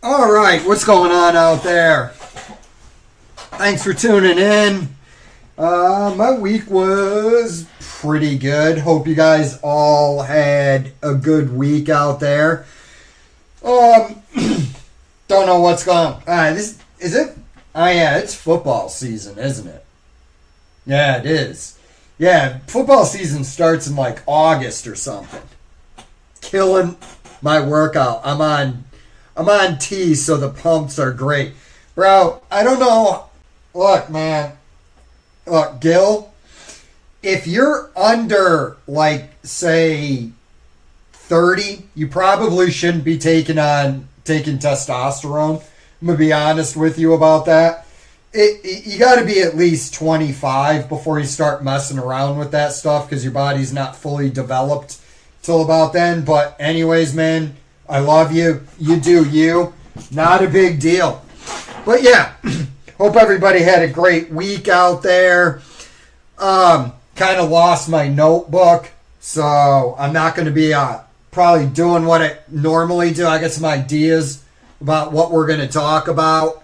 All right, what's going on out there? Thanks for tuning in. My week was pretty good. Hope you guys all had a good week out there. Don't know what's going on. Is it? Oh yeah, it's football season, isn't it? Yeah, it is. Yeah, football season starts in like August or something. Killing my workout. I'm on T, so the pumps are great. Bro, I don't know. Look, man. Look, Gil, if you're under, like, say, 30, you probably shouldn't be taking testosterone. I'm going to be honest with you about that. You got to be at least 25 before you start messing around with that stuff because your body's not fully developed till about then. But anyways, man, I love you. You do you. Not a big deal. But yeah, hope everybody had a great week out there. Kind of lost my notebook, so I'm not going to be probably doing what I normally do. I got some ideas about what we're going to talk about.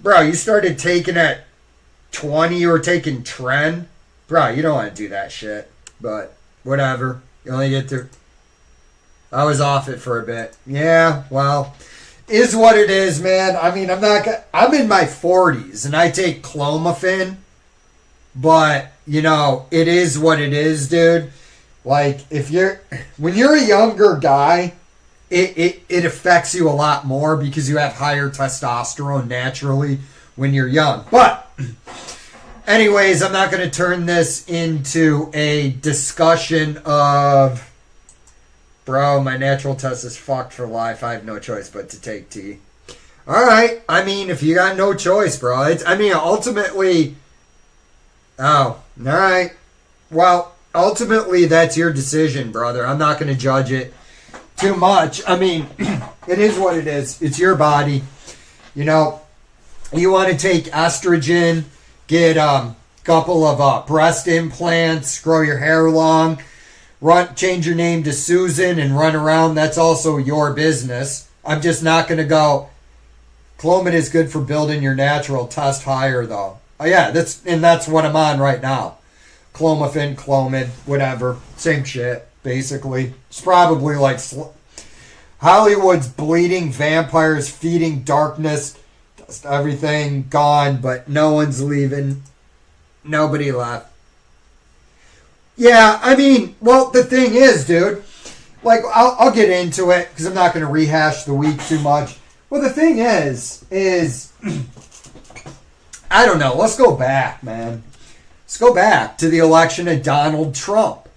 Bro, you started taking at 20, you were taking Tren. Bro, you don't want to do that shit. But whatever. You only get to... I was off it for a bit. Yeah, well, is what it is, man. I mean, I'm in my 40s and I take clomiphene, but you know, it is what it is, dude. Like, when you're a younger guy, it affects you a lot more because you have higher testosterone naturally when you're young. But anyways, I'm not going to turn this into a discussion of, bro, my natural test is fucked for life. I have no choice but to take T. All right. I mean, if you got no choice, bro. Ultimately... Oh, all right. Well, ultimately, that's your decision, brother. I'm not going to judge it too much. I mean, it is what it is. It's your body. You know, you want to take estrogen, get a couple of breast implants, grow your hair long, change your name to Susan and run around. That's also your business. I'm just not going to go, Clomid is good for building your natural test higher, though. Oh, yeah, that's what I'm on right now. Clomiphene, Clomid, whatever. Same shit, basically. It's probably like Hollywood's bleeding vampires, feeding darkness, just everything gone, but no one's leaving. Nobody left. Yeah, I mean, well, the thing is, dude, like, I'll get into it because I'm not going to rehash the week too much. Well, the thing is, I don't know. Let's go back, man. Let's go back to the election of Donald Trump.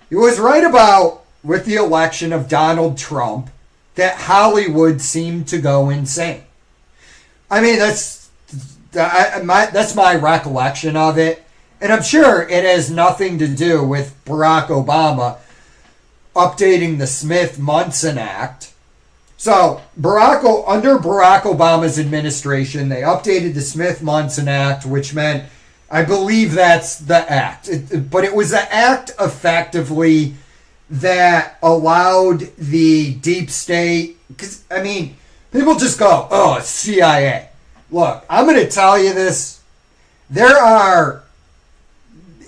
It was right about, with the election of Donald Trump, that Hollywood seemed to go insane. I mean, that's my recollection of it. And I'm sure it has nothing to do with Barack Obama updating the Smith-Munson Act. So, under Barack Obama's administration, they updated the Smith-Munson Act, which meant, I believe that's the act. But it was the act, effectively, that allowed the deep state... Because, I mean, people just go, oh, it's CIA. Look, I'm going to tell you this. There are...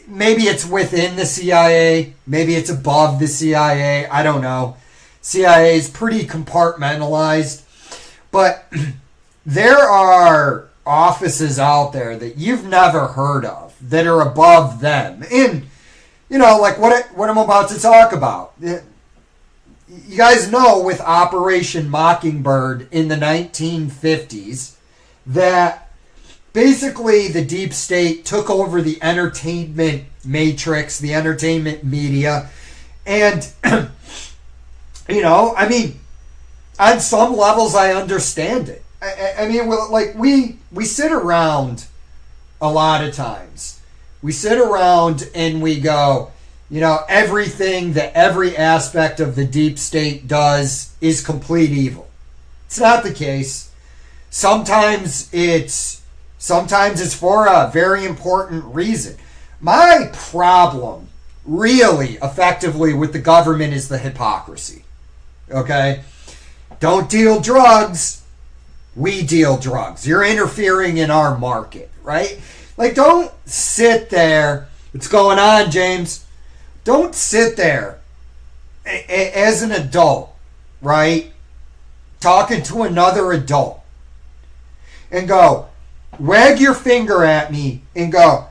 Maybe it's within the CIA. Maybe it's above the CIA. I don't know. CIA is pretty compartmentalized. But there are offices out there that you've never heard of that are above them. And, you know, like what I'm about to talk about. You guys know with Operation Mockingbird in the 1950s that basically the deep state took over the entertainment matrix, the entertainment media. And, you know, I mean, on some levels I understand it. I mean, like, we sit around a lot of times. We sit around and we go, you know, everything that every aspect of the deep state does is complete evil. It's not the case. Sometimes it's for a very important reason. My problem, really, effectively, with the government is the hypocrisy. Okay? Don't deal drugs. We deal drugs. You're interfering in our market, right? Like, don't sit there. What's going on, James? Don't sit there as an adult, right? Talking to another adult and go, wag your finger at me and go,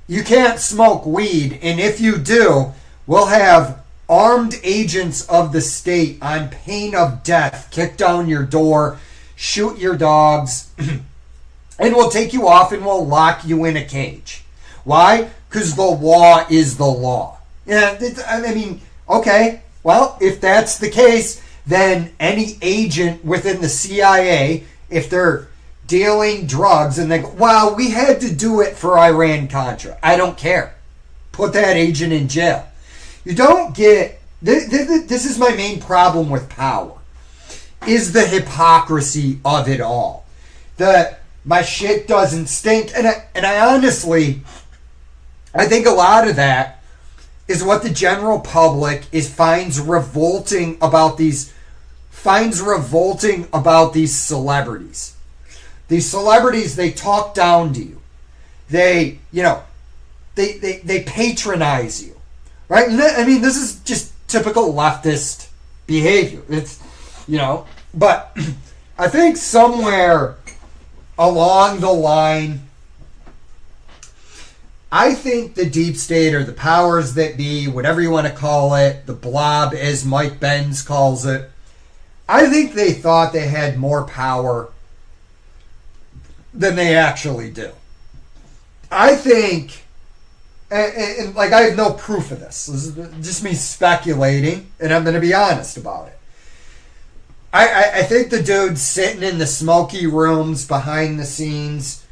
you can't smoke weed, and if you do, we'll have armed agents of the state on pain of death kick down your door, shoot your dogs, and we'll take you off and we'll lock you in a cage. Why? Because the law is the law. Yeah, I mean, okay, well, if that's the case, then any agent within the CIA, if they're dealing drugs and they go, well, we had to do it for Iran-Contra. I don't care. Put that agent in jail. You don't get... This is my main problem with power, is the hypocrisy of it all. My shit doesn't stink. And I honestly, I think a lot of that is what the general public finds revolting about these celebrities. These celebrities, they talk down to you. They patronize you. Right? I mean, this is just typical leftist behavior. It's, but I think somewhere along the line, I think the deep state or the powers that be, whatever you want to call it, the blob as Mike Benz calls it, I think they thought they had more power than they actually do. I think, and like, I have no proof of this. This is just me speculating, and I'm going to be honest about it. I think the dude's sitting in the smoky rooms behind the scenes.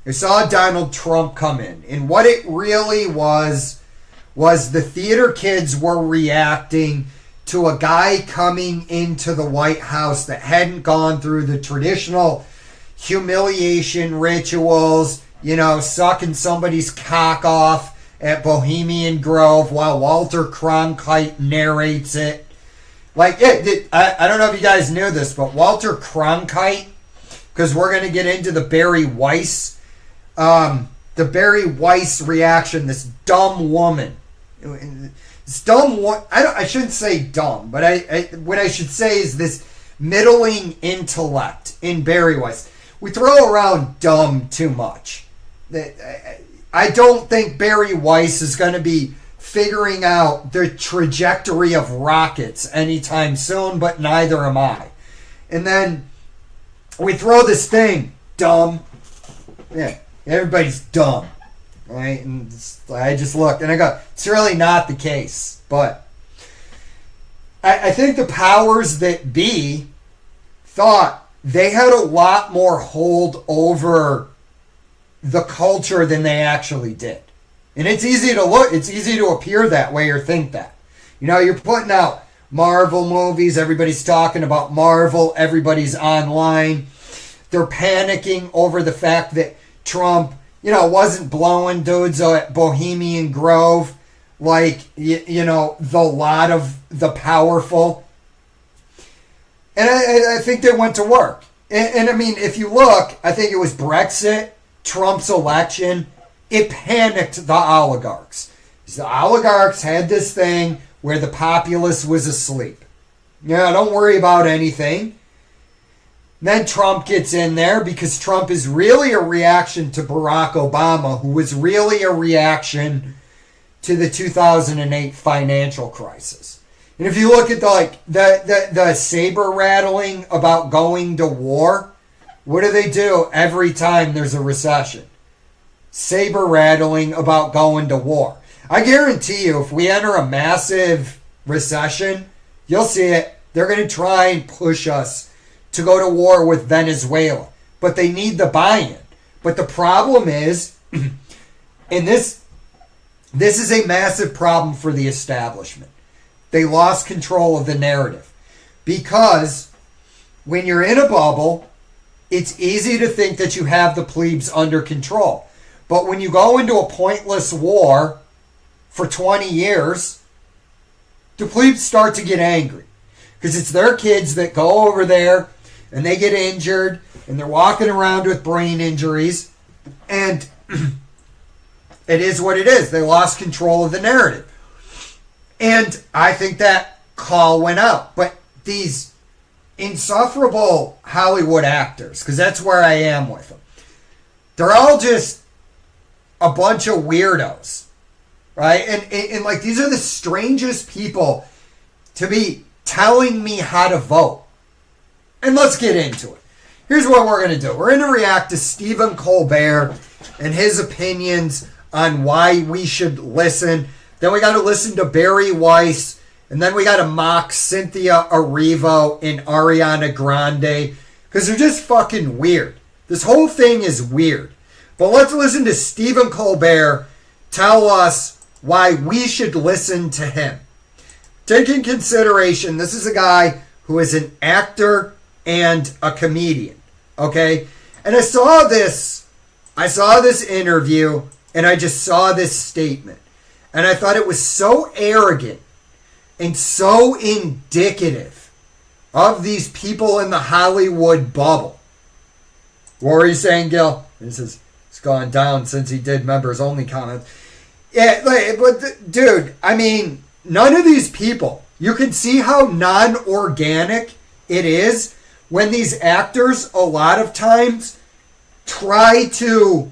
I saw Donald Trump come in, and what it really was the theater kids were reacting to a guy coming into the White House that hadn't gone through the traditional humiliation rituals, sucking somebody's cock off at Bohemian Grove while Walter Cronkite narrates it. Like, I don't know if you guys knew this, but Walter Cronkite, because we're going to get into the Barry Weiss reaction, this dumb woman. This dumb one, I shouldn't say dumb, but what I should say is this middling intellect in Barry Weiss. We throw around dumb too much. I don't think Barry Weiss is going to be figuring out the trajectory of rockets anytime soon, but neither am I. And then we throw this thing, dumb. Yeah, everybody's dumb. Right? And I just looked and I go, it's really not the case. But I think the powers that be thought they had a lot more hold over the culture than they actually did. And it's easy to appear that way or think that. You're putting out Marvel movies, everybody's talking about Marvel, everybody's online. They're panicking over the fact that Trump, wasn't blowing dudes at Bohemian Grove like, the lot of the powerful. And I think they went to work. And I mean, if you look, I think it was Brexit, Trump's election, it panicked the oligarchs. The oligarchs had this thing where the populace was asleep. Don't worry about anything. Then Trump gets in there because Trump is really a reaction to Barack Obama, who was really a reaction to the 2008 financial crisis. And if you look at the saber rattling about going to war, What do they do every time there's a recession? Saber rattling about going to war. I guarantee you, if we enter a massive recession, you'll see it. They're going to try and push us to go to war with Venezuela. But they need the buy-in. But the problem is, and this is a massive problem for the establishment. They lost control of the narrative. Because when you're in a bubble, it's easy to think that you have the plebes under control. But when you go into a pointless war for 20 years, the plebes start to get angry. Because it's their kids that go over there and they get injured and they're walking around with brain injuries. And it is what it is. They lost control of the narrative. And I think that call went out. But these insufferable Hollywood actors, because that's where I am with them, they're all just a bunch of weirdos, right? And like, these are the strangest people to be telling me how to vote. And let's get into it. Here's what we're going to do. We're going to react to Stephen Colbert and his opinions on why we should listen. Then we got to listen to Barry Weiss. And then we got to mock Cynthia Erivo and Ariana Grande. Because they're just fucking weird. This whole thing is weird. But let's listen to Stephen Colbert tell us why we should listen to him. Take in consideration, this is a guy who is an actor and a comedian. Okay? And I saw this interview, and I just saw this statement. And I thought it was so arrogant and so indicative of these people in the Hollywood bubble. What were you saying, Gil? He says, it's gone down since he did members only comments. Yeah, but dude, I mean, none of these people, you can see how non-organic it is when these actors, a lot of times, try to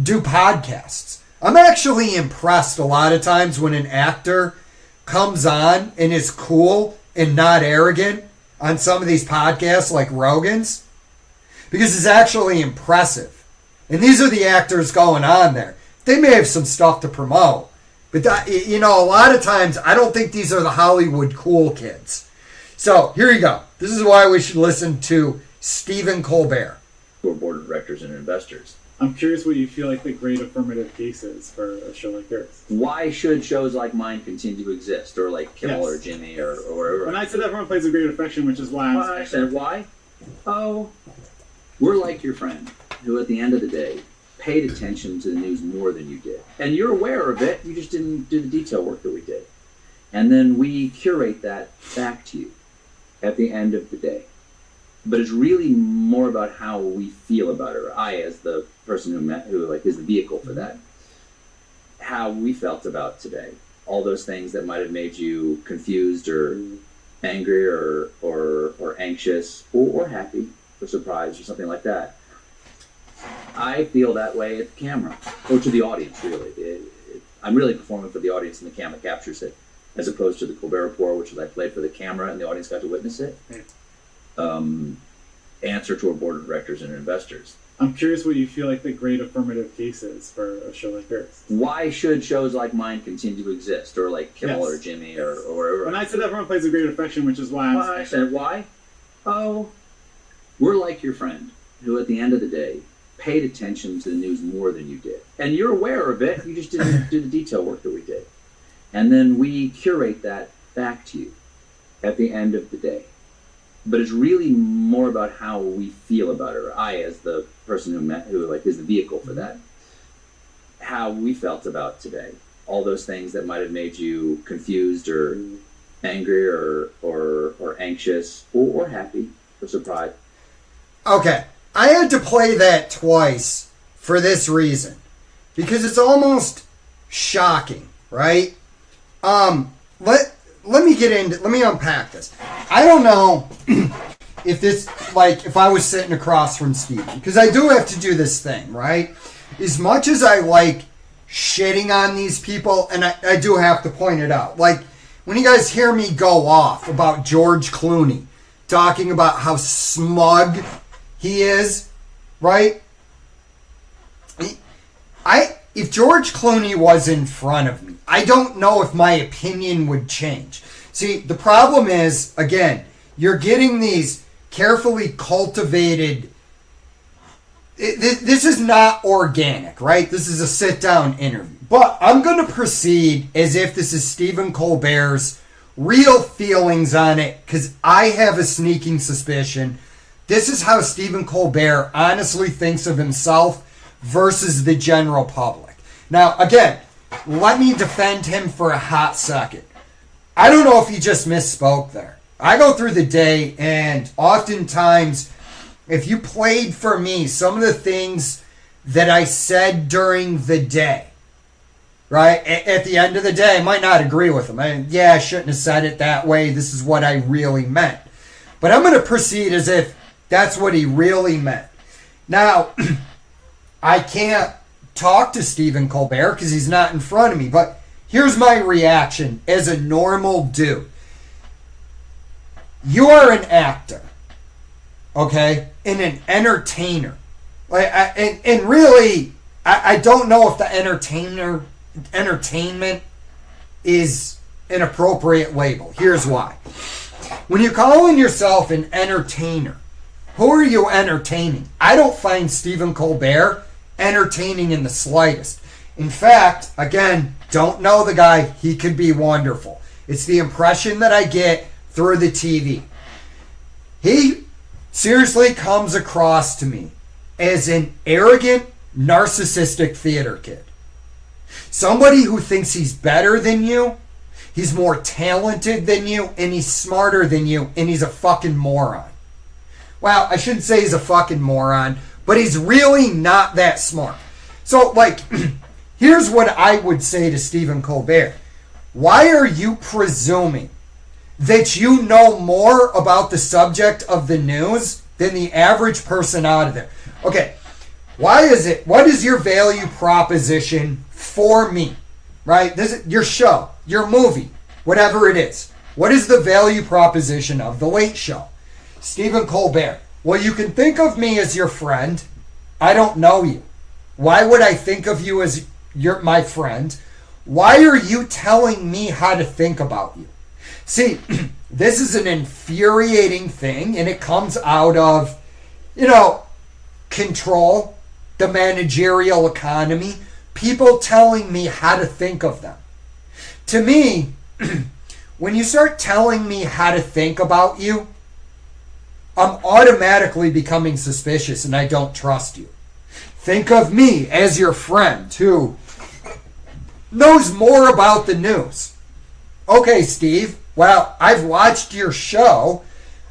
do podcasts. I'm actually impressed a lot of times when an actor comes on and is cool and not arrogant on some of these podcasts like Rogan's, because it's actually impressive. And these are the actors going on there. They may have some stuff to promote, but that, you know, a lot of times I don't think these are the Hollywood cool kids. So here you go. This is why we should listen to Stephen Colbert. For board of directors and investors. I'm curious what you feel like the great affirmative case is for a show like yours. Why should shows like mine continue to exist, or like Kimmel Yes. or Jimmy or whatever? When I said everyone plays a great affection, which is why I'm I said why? Oh, we're like your friend who, at the end of the day, paid attention to the news more than you did, and you're aware of it. You just didn't do the detail work that we did, and then we curate that back to you at the end of the day. But it's really more about how we feel about it, or I, as the person who like is the vehicle for that, how we felt about today. All those things that might have made you confused or angry or anxious or happy or surprised or something like that. I feel that way at the camera, or to the audience, really. I'm really performing for the audience, and the camera captures it, as opposed to the Colbert Report, which is I played for the camera and the audience got to witness it. Answer to our board of directors and investors. I'm curious what you feel like the great affirmative case is for a show like yours. Why should shows like mine continue to exist, or like Kimmel Yes. or Jimmy or whatever? When I said everyone plays a great affection, which is why I said why? Oh, we're like your friend who, at the end of the day, paid attention to the news more than you did, and you're aware of it. You just didn't do the detail work that we did, and then we curate that back to you at the end of the day. But it's really more about how we feel about it, or I, as the person who like is the vehicle for that, how we felt about today. All those things that might have made you confused or angry or anxious or happy or surprised. Okay, I had to play that twice for this reason, because it's almost shocking, right? Let me unpack this. I don't know if this, like, if I was sitting across from Steve, because I do have to do this thing, right? As much as I like shitting on these people, and I do have to point it out, like, when you guys hear me go off about George Clooney, talking about how smug he is, right? If George Clooney was in front of me, I don't know if my opinion would change. See, the problem is, again, you're getting these carefully cultivated. This is not organic, right? This is a sit-down interview. But I'm going to proceed as if this is Stephen Colbert's real feelings on it, because I have a sneaking suspicion this is how Stephen Colbert honestly thinks of himself versus the general public. Now, again, let me defend him for a hot second. I don't know if he just misspoke there. I go through the day, and oftentimes, if you played for me some of the things that I said during the day, right, at the end of the day, I might not agree with him. I shouldn't have said it that way. This is what I really meant. But I'm going to proceed as if that's what he really meant. Now, I can't talk to Stephen Colbert because he's not in front of me, but here's my reaction as a normal dude. You are an actor, okay, and an entertainer. And really, I don't know if the entertainment is an appropriate label. Here's why. When you're calling yourself an entertainer, who are you entertaining? I don't find Stephen Colbert entertaining in the slightest. In fact, again, don't know the guy. He could be wonderful. It's the impression that I get through the TV. He seriously comes across to me as an arrogant, narcissistic theater kid. Somebody who thinks he's better than you, he's more talented than you, and he's smarter than you, and he's a fucking moron. Well, I shouldn't say he's a fucking moron, but he's really not that smart. So, here's what I would say to Stephen Colbert. Why are you presuming that you know more about the subject of the news than the average person out of there? Okay, why is it? What is your value proposition for me? Right? This is your show, your movie, whatever it is. What is the value proposition of The Late Show? Stephen Colbert. Well, you can think of me as your friend. I don't know you. Why would I think of you as my friend? Why are you telling me how to think about you? See, this is an infuriating thing, and it comes out of, control, the managerial economy, people telling me how to think of them. To me, when you start telling me how to think about you, I'm automatically becoming suspicious and I don't trust you. Think of me as your friend who knows more about the news. Okay, Steve, well, I've watched your show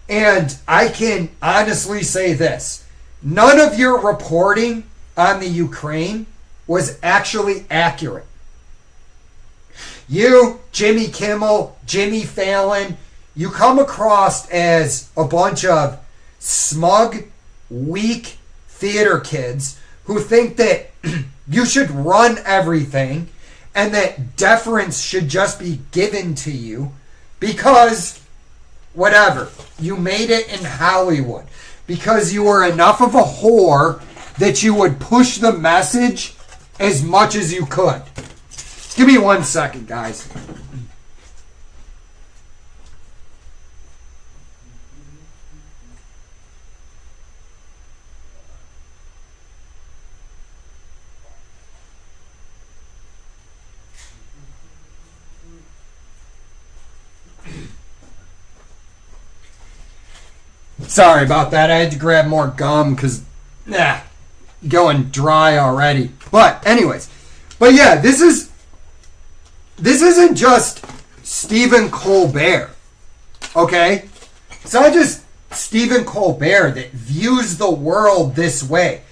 and I can honestly say this. None of your reporting on the Ukraine was actually accurate. You, Jimmy Kimmel, Jimmy Fallon, you come across as a bunch of smug, weak theater kids who think that you should run everything and that deference should just be given to you because, whatever, you made it in Hollywood. Because you were enough of a whore that you would push the message as much as you could. Give me 1 second, guys. Sorry about that. I had to grab more gum because, going dry already. But anyways, yeah, this isn't just Stephen Colbert, okay? It's not just Stephen Colbert that views the world this way.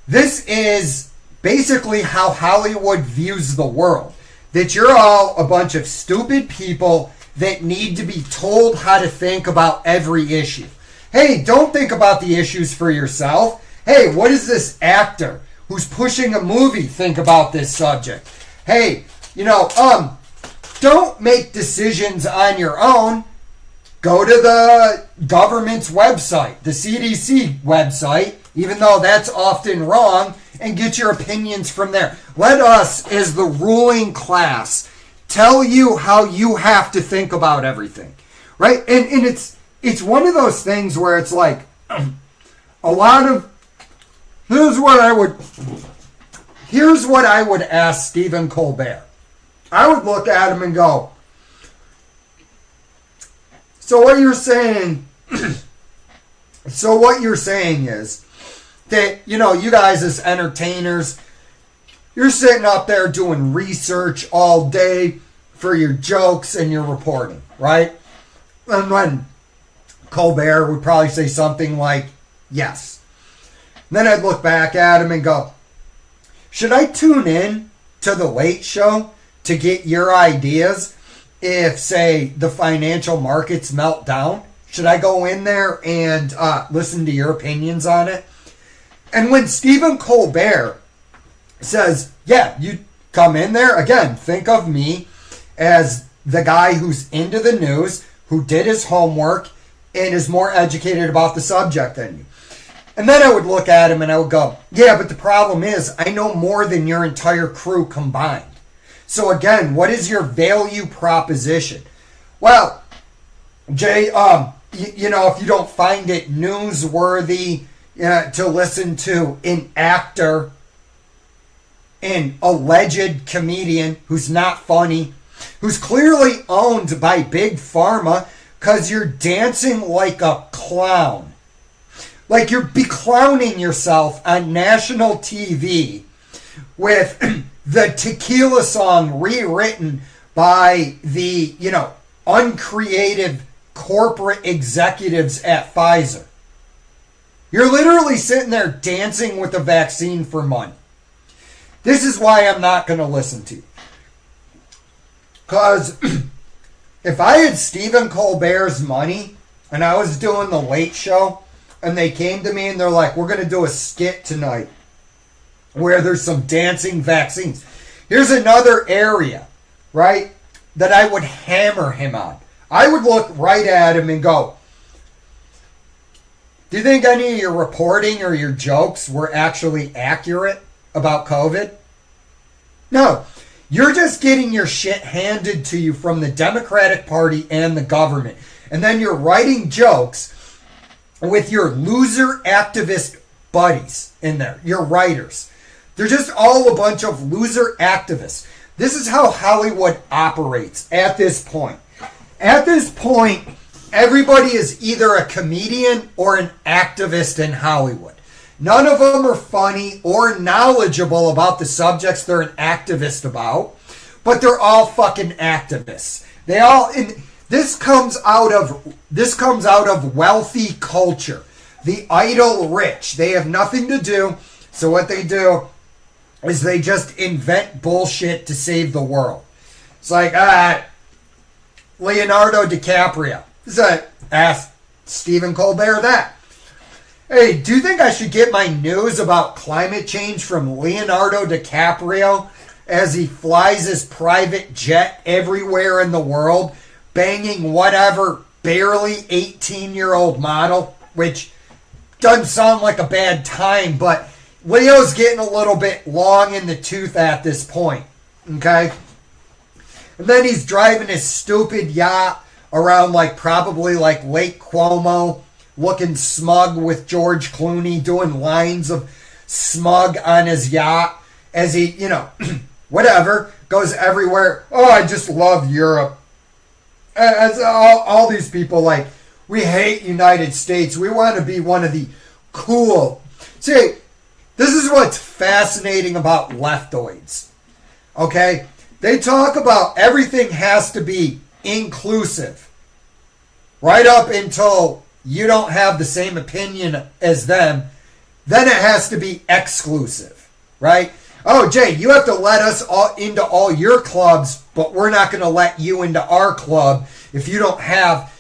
This is basically how Hollywood views the world. That you're all a bunch of stupid people that need to be told how to think about every issue. Hey, don't think about the issues for yourself. Hey, what does this actor who's pushing a movie think about this subject? Hey, don't make decisions on your own. go to the government's website, the CDC website, even though that's often wrong, and get your opinions from there. Let us, as the ruling class, tell you how you have to think about everything, right? And it's one of those things where it's like a lot of here's what I would ask Stephen Colbert. I would look at him and go, so what you're saying is that, you know, you guys as entertainers, you're sitting up there doing research all day for your jokes and your reporting, right? And then Colbert would probably say something like, yes. And then I'd look back at him and go, should I tune in to The Late Show to get your ideas if, say, the financial markets melt down? Should I go in there and listen to your opinions on it? And when Stephen Colbert says, yeah, you come in there, again, think of me as the guy who's into the news, who did his homework, and is more educated about the subject than you. And then I would look at him and I would go, yeah, but the problem is I know more than your entire crew combined. So again, what is your value proposition? Well, Jay, you know, if you don't find it newsworthy to listen to an actor, an alleged comedian who's not funny, who's clearly owned by Big Pharma, because you're dancing like a clown. Like you're beclowning yourself on national TV with the tequila song rewritten by the, you know, uncreative corporate executives at Pfizer. You're literally sitting there dancing with the vaccine for money. This is why I'm not going to listen to you. Because if I had Stephen Colbert's money and I was doing The Late Show and they came to me and they're like, we're going to do a skit tonight where there's some dancing vaccines. Here's another area, right, that I would hammer him on. I would look right at him and go, do you think any of your reporting or your jokes were actually accurate about COVID? No. You're just getting your shit handed to you from the Democratic Party and the government. And then you're writing jokes with your loser activist buddies in there, your writers. They're just all a bunch of loser activists. This is how Hollywood operates at this point. At this point, everybody is either a comedian or an activist in Hollywood. None of them are funny or knowledgeable about the subjects they're an activist about, but they're all fucking activists. They all, this comes out of wealthy culture. The idle rich. They have nothing to do, so what they do is they just invent bullshit to save the world. It's like, Leonardo DiCaprio. Ask Stephen Colbert that. Hey, do you think I should get my news about climate change from Leonardo DiCaprio as he flies his private jet everywhere in the world, banging whatever barely 18-year-old model, which doesn't sound like a bad time, but Leo's getting a little bit long in the tooth at this point, okay? And then he's driving his stupid yacht around probably Lake Como, looking smug with George Clooney, doing lines of smug on his yacht as he, whatever, goes everywhere. Oh, I just love Europe. As all these people, we hate United States. We want to be one of the cool. See, this is what's fascinating about leftoids. Okay? They talk about everything has to be inclusive. Right up until you don't have the same opinion as them, then it has to be exclusive, right? Oh, Jay, you have to let us all into all your clubs, but we're not going to let you into our club if you don't have,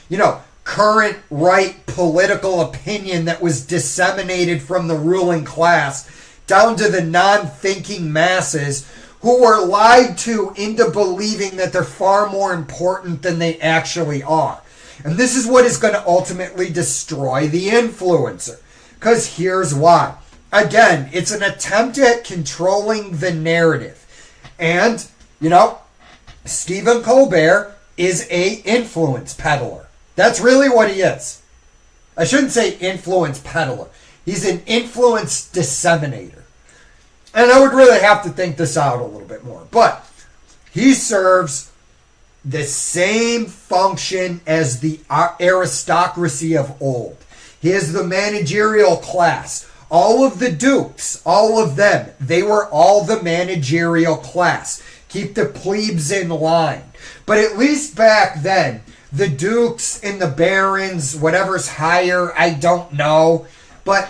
current right political opinion that was disseminated from the ruling class down to the non-thinking masses who were lied to into believing that they're far more important than they actually are. And this is what is going to ultimately destroy the influencer. Because here's why. Again, it's an attempt at controlling the narrative. And, Stephen Colbert is a influence peddler. That's really what he is. I shouldn't say influence peddler. He's an influence disseminator. And I would really have to think this out a little bit more. But he serves the same function as the aristocracy of old. He is the managerial class. All of the dukes, all of them, they were all the managerial class. Keep the plebes in line. But at least back then, the dukes and the barons, whatever's higher, I don't know. But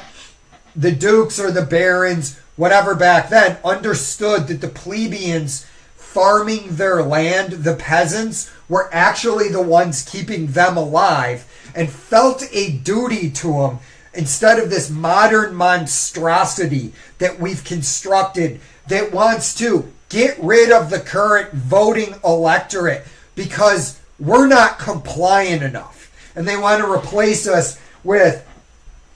the dukes or the barons, whatever back then, understood that the plebeians farming their land, the peasants, were actually the ones keeping them alive and felt a duty to them instead of this modern monstrosity that we've constructed that wants to get rid of the current voting electorate because we're not compliant enough. And they want to replace us with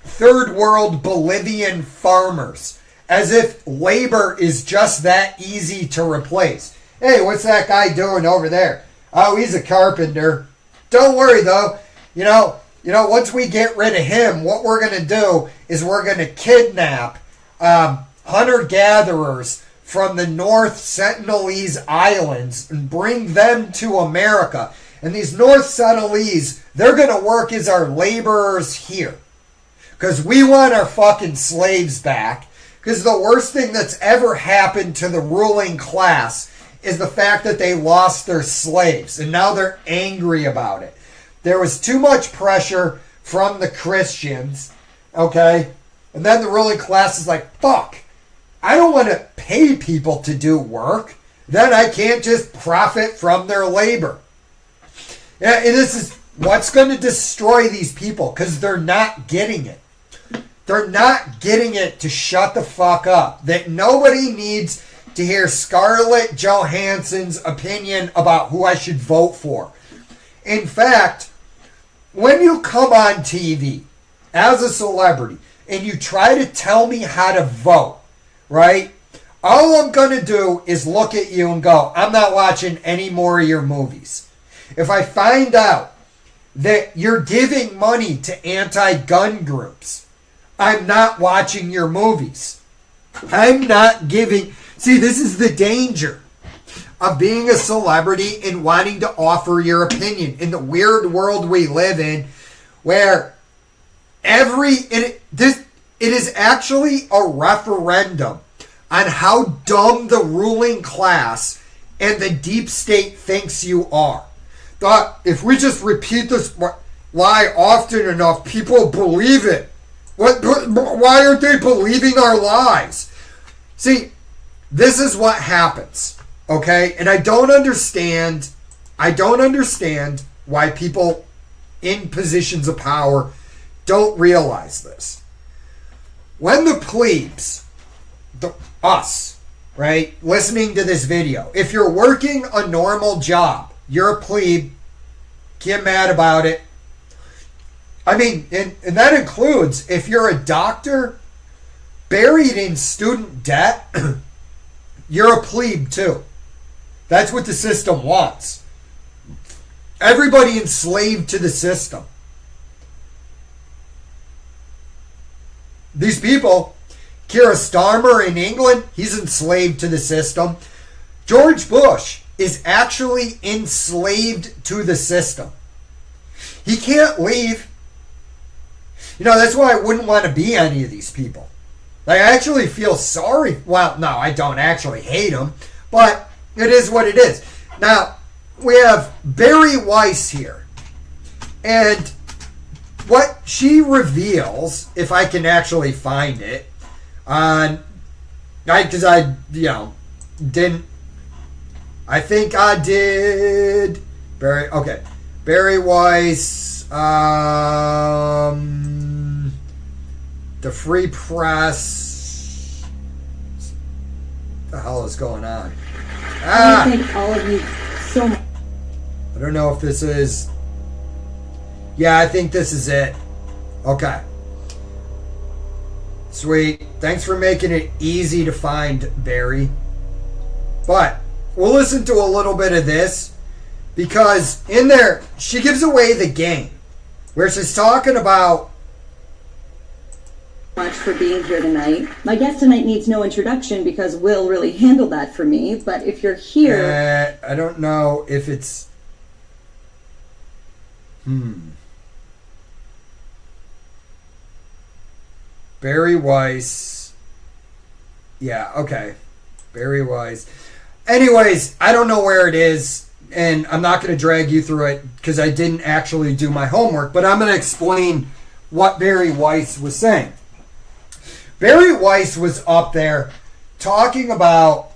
third world Bolivian farmers, as if labor is just that easy to replace. Hey, what's that guy doing over there? Oh, he's a carpenter. Don't worry though. Once we get rid of him, what we're going to do is we're going to kidnap hunter-gatherers from the North Sentinelese Islands and bring them to America. And these North Sentinelese, they're going to work as our laborers here. Because we want our fucking slaves back. Because the worst thing that's ever happened to the ruling class is the fact that they lost their slaves. And now they're angry about it. There was too much pressure from the Christians, okay? And then the ruling class is like, fuck, I don't want to pay people to do work. Then I can't just profit from their labor. Yeah, and this is what's going to destroy these people because they're not getting it. They're not getting it to shut the fuck up. That nobody needs to hear Scarlett Johansson's opinion about who I should vote for. In fact, when you come on TV as a celebrity and you try to tell me how to vote, right? All I'm going to do is look at you and go, I'm not watching any more of your movies. If I find out that you're giving money to anti-gun groups, I'm not watching your movies. I'm not giving... See, this is the danger of being a celebrity and wanting to offer your opinion in the weird world we live in, where it is actually a referendum on how dumb the ruling class and the deep state thinks you are. That if we just repeat this lie often enough, people believe it. Why aren't they believing our lies? See, this is what happens. Okay, and I don't understand why people in positions of power don't realize this. When the plebes, us, right, listening to this video, if you're working a normal job, you're a plebe, get mad about it. I mean, and that includes if you're a doctor buried in student debt, you're a plebe too. That's what the system wants. Everybody enslaved to the system. These people, Keir Starmer in England, he's enslaved to the system. George Bush is actually enslaved to the system. He can't leave. That's why I wouldn't want to be any of these people. I actually feel sorry. Well, no, I don't actually hate them, but it is what it is. Now, we have Barry Weiss here. And what she reveals, if I can actually find it, because I didn't. I think I did. Barry Weiss, the Free Press. What the hell is going on? I thank all of you so much. I don't know if this is. Yeah, I think this is it. Okay. Sweet. Thanks for making it easy to find, Barry. But we'll listen to a little bit of this because in there, she gives away the game where she's talking about. Much for being here tonight. My guest tonight needs no introduction because Will really handled that for me. But if you're here, I don't know if it's. Barry Weiss. Yeah, okay. Barry Weiss. Anyways, I don't know where it is, and I'm not going to drag you through it because I didn't actually do my homework, but I'm going to explain what Barry Weiss was saying. Barry Weiss was up there talking about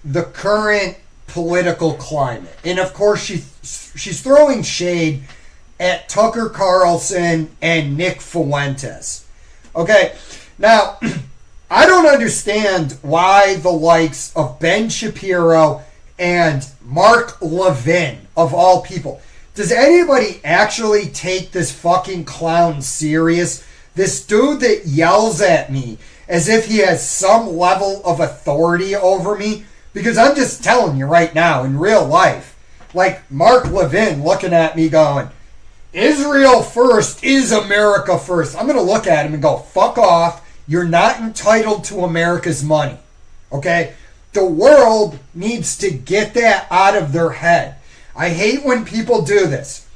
the current political climate. And of course, she's throwing shade at Tucker Carlson and Nick Fuentes. Okay, now, I don't understand why the likes of Ben Shapiro and Mark Levin, of all people, does anybody actually take this fucking clown serious? This dude that yells at me as if he has some level of authority over me? Because I'm just telling you right now, in real life, like Mark Levin looking at me going, Israel first is America first. I'm going to look at him and go, fuck off. You're not entitled to America's money. Okay? The world needs to get that out of their head. I hate when people do this.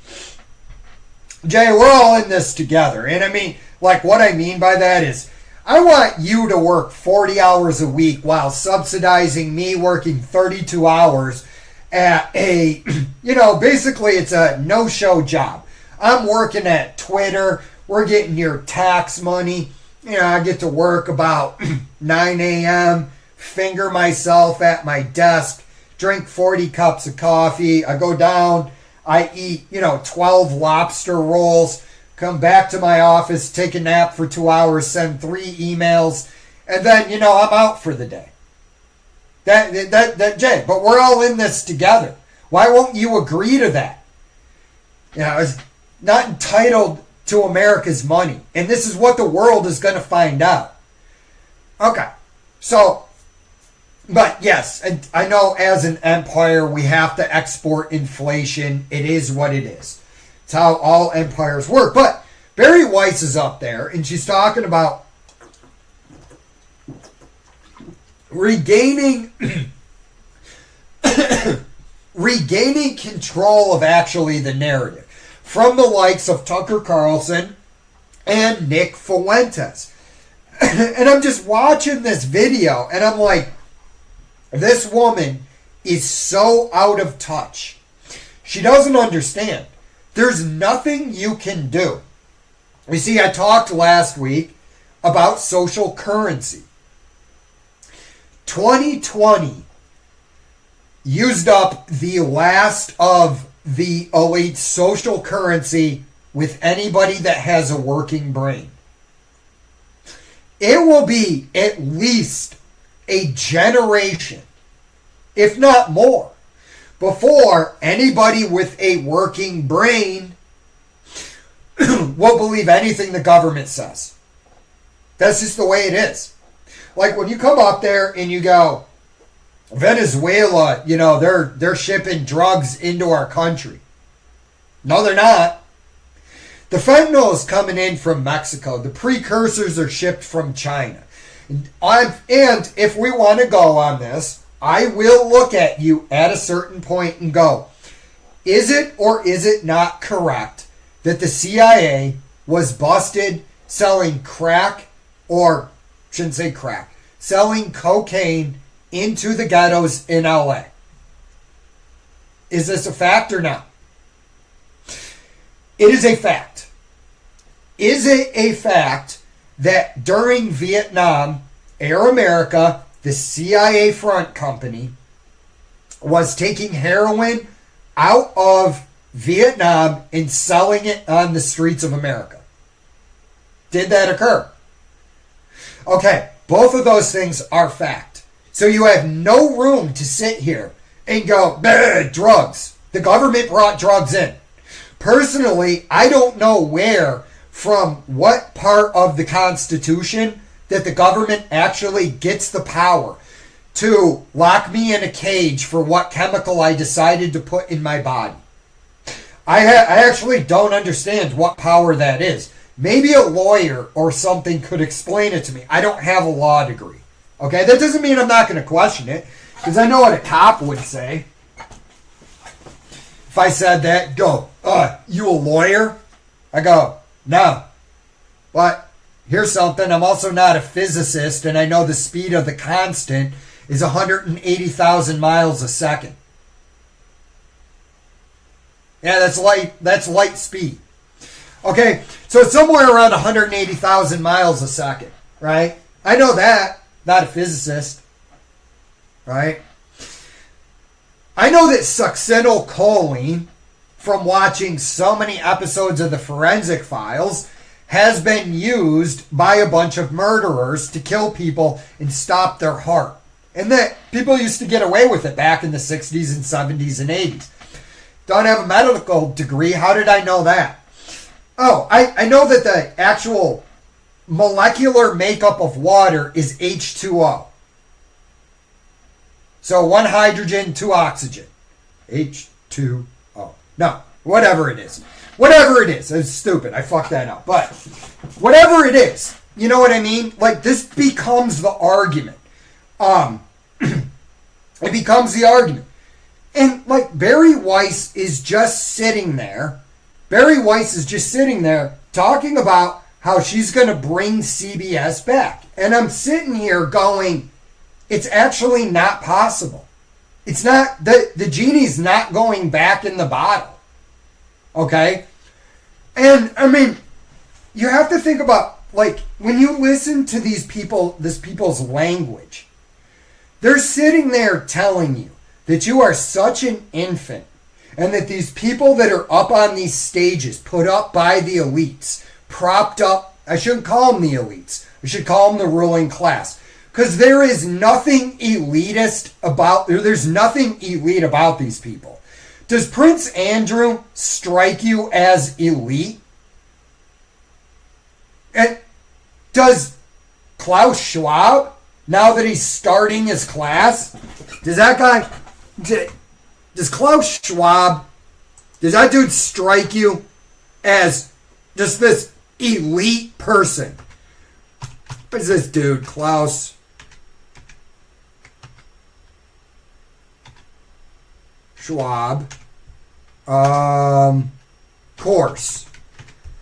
Jay, we're all in this together. And I mean, like, what I mean by that is, I want you to work 40 hours a week while subsidizing me working 32 hours at a, basically it's a no-show job. I'm working at Twitter. We're getting your tax money. I get to work about 9 a.m., finger myself at my desk, drink 40 cups of coffee. I go down, I eat, 12 lobster rolls, come back to my office, take a nap for 2 hours, send 3 emails, and then, I'm out for the day. Jay, but we're all in this together. Why won't you agree to that? It's not entitled to America's money. And this is what the world is going to find out. Okay. So, but yes, and I know as an empire, we have to export inflation. It is what it is. It's how all empires work. But Barry Weiss is up there, and she's talking about regaining control of actually the narrative from the likes of Tucker Carlson and Nick Fuentes. And I'm just watching this video, and I'm like, this woman is so out of touch. She doesn't understand. There's nothing you can do. You see, I talked last week about social currency. 2020 used up the last of the elite social currency with anybody that has a working brain. It will be at least a generation, if not more, before anybody with a working brain will believe anything the government says. That's just the way it is. Like when you come up there and you go, Venezuela, they're shipping drugs into our country. No, they're not. The fentanyl is coming in from Mexico. The precursors are shipped from China. And if we want to go on this, I will look at you at a certain point and go, is it or is it not correct that the CIA was busted selling crack, or shouldn't say crack, selling cocaine into the ghettos in LA? Is this a fact or not? It is a fact. Is it a fact that during Vietnam, Air America, the CIA front company, was taking heroin out of Vietnam and selling it on the streets of America? Did that occur? Okay, both of those things are fact. So you have no room to sit here and go, drugs. The government brought drugs in. Personally, I don't know where, from what part of the Constitution, that the government actually gets the power to lock me in a cage for what chemical I decided to put in my body. I actually don't understand what power that is. Maybe a lawyer or something could explain it to me. I don't have a law degree. Okay, that doesn't mean I'm not going to question it, because I know what a cop would say. If I said that, go, you a lawyer? I go, no. But here's something, I'm also not a physicist, and I know the speed of the constant is 180,000 miles a second. Yeah, that's light speed. Okay, so it's somewhere around 180,000 miles a second, right? I know that, not a physicist, right? I know that succinylcholine, from watching so many episodes of the Forensic Files, has been used by a bunch of murderers to kill people and stop their heart. And that people used to get away with it back in the 60s and 70s and 80s. Don't have a medical degree. How did I know that? Oh, I know that the actual molecular makeup of water is H2O. So 1 hydrogen, 2 oxygen. H2O. No, whatever it is. Whatever it is. It's stupid. I fucked that up. But whatever it is, you know what I mean? Like, this becomes the argument. It becomes the argument. And, like, Barry Weiss is just sitting there. Barry Weiss is just sitting there talking about how she's going to bring CBS back. And I'm sitting here going, it's actually not possible. It's not, the genie's not going back in the bottle. Okay? And, I mean, you have to think about, like, when you listen to these people, this people's language, they're sitting there telling you that you are such an infant and that these people that are up on these stages put up by the elites, propped up, I shouldn't call them the elites, I should call them the ruling class, because there is nothing elitist about, there's nothing elite about these people. Does Prince Andrew strike you as elite? And does Klaus Schwab, now that he's starting his class, does that guy, does Klaus Schwab, does that dude strike you as just this elite person? What is this dude, Klaus Schwab? Course.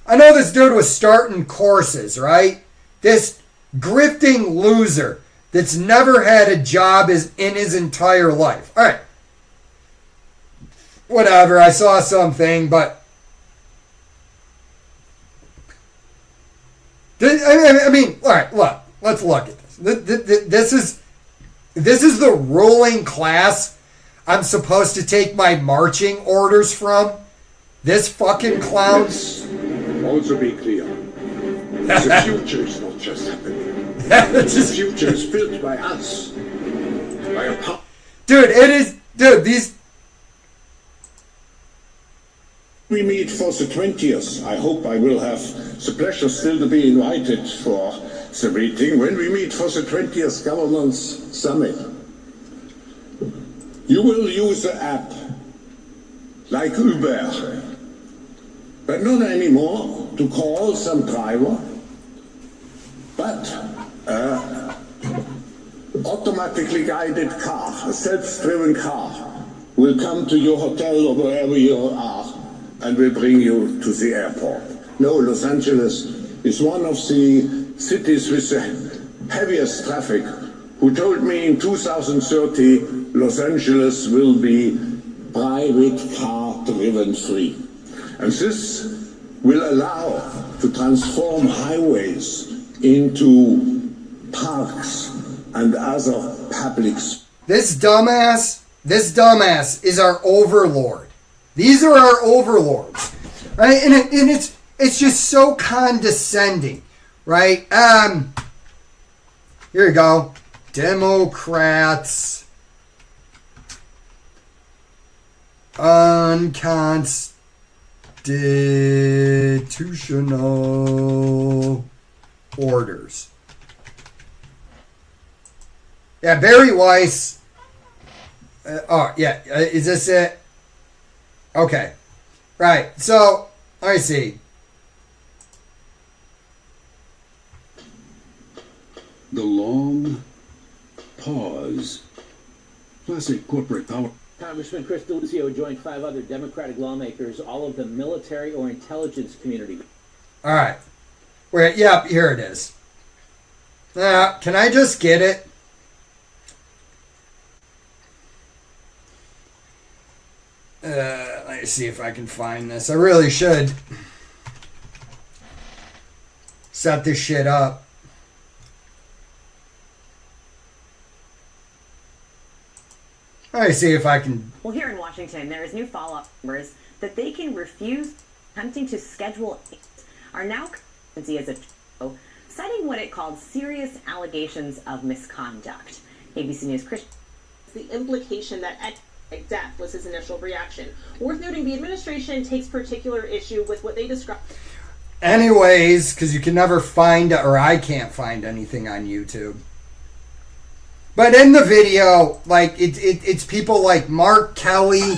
I know this dude was starting courses, right? This grifting loser that's never had a job in his entire life. All right. Whatever, I saw something, but I mean, all right, look, let's look at this. This is the ruling class I'm supposed to take my marching orders from. This fucking clown. Let's also be clear. The future is not just happening. The future is built by us. By a Dude, it is. Dude, these. We meet for the 20th. I hope I will have the pleasure still to be invited for the meeting when we meet for the 20th Governance Summit. You will use the app like Uber, but not anymore to call some driver, but automatically guided car, a self-driven car, will come to your hotel or wherever you are and will bring you to the airport. No, Los Angeles is one of the cities with the heaviest traffic, who told me in 2030 Los Angeles will be private car driven free. And this will allow to transform highways into parks and other public spaces. This dumbass is our overlord. These are our overlords, right? And it's just so condescending, right? Here you go. Democrats. Constitutional orders. Yeah, Barry Weiss. Is this it? Okay. Right. So, I see. The long pause. Classic corporate power. Congressman Chris DeLuzio joined 5 other Democratic lawmakers, all of the military or intelligence community. All right. Wait, yep, here it is. Can I just get it? Let me see if I can find this. I really should set this shit up. Let me see if I can. Well, here in Washington, there is new follow-up numbers that they can refuse attempting to schedule are now as a citing what it called serious allegations of misconduct. ABC News Christian. The implication that death was his initial reaction. Worth noting, the administration takes particular issue with what they describe. Anyways, because you can never find, or I can't find anything on YouTube. But in the video, like it's people like Mark Kelly,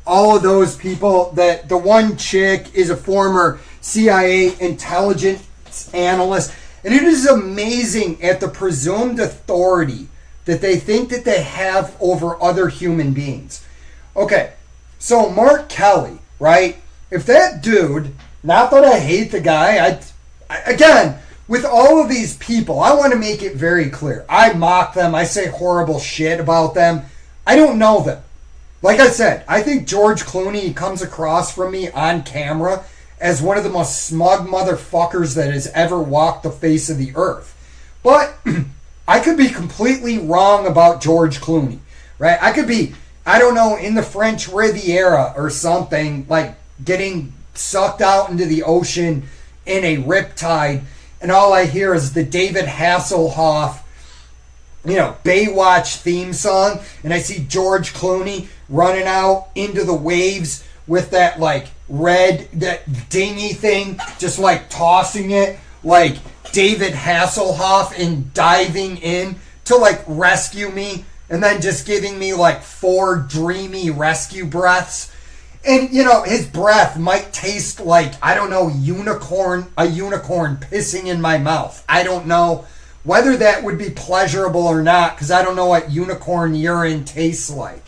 all of those people. That the one chick is a former CIA intelligence analyst, and it is amazing at the presumed authority that they think that they have over other human beings. Okay, so Mark Kelly, right? If that dude, not that I hate the guy, I again. With all of these people, I want to make it very clear. I mock them. I say horrible shit about them. I don't know them. Like I said, I think George Clooney comes across from me on camera as one of the most smug motherfuckers that has ever walked the face of the earth. But I could be completely wrong about George Clooney, right? I could be, I don't know, in the French Riviera or something, like getting sucked out into the ocean in a riptide, and all I hear is the David Hasselhoff, Baywatch theme song, and I see George Clooney running out into the waves with that, like, red, that dinghy thing, just, like, tossing it, like David Hasselhoff, and diving in to, like, rescue me, and then just giving me, like, 4 dreamy rescue breaths. And, his breath might taste like, I don't know, a unicorn pissing in my mouth. I don't know whether that would be pleasurable or not, because I don't know what unicorn urine tastes like.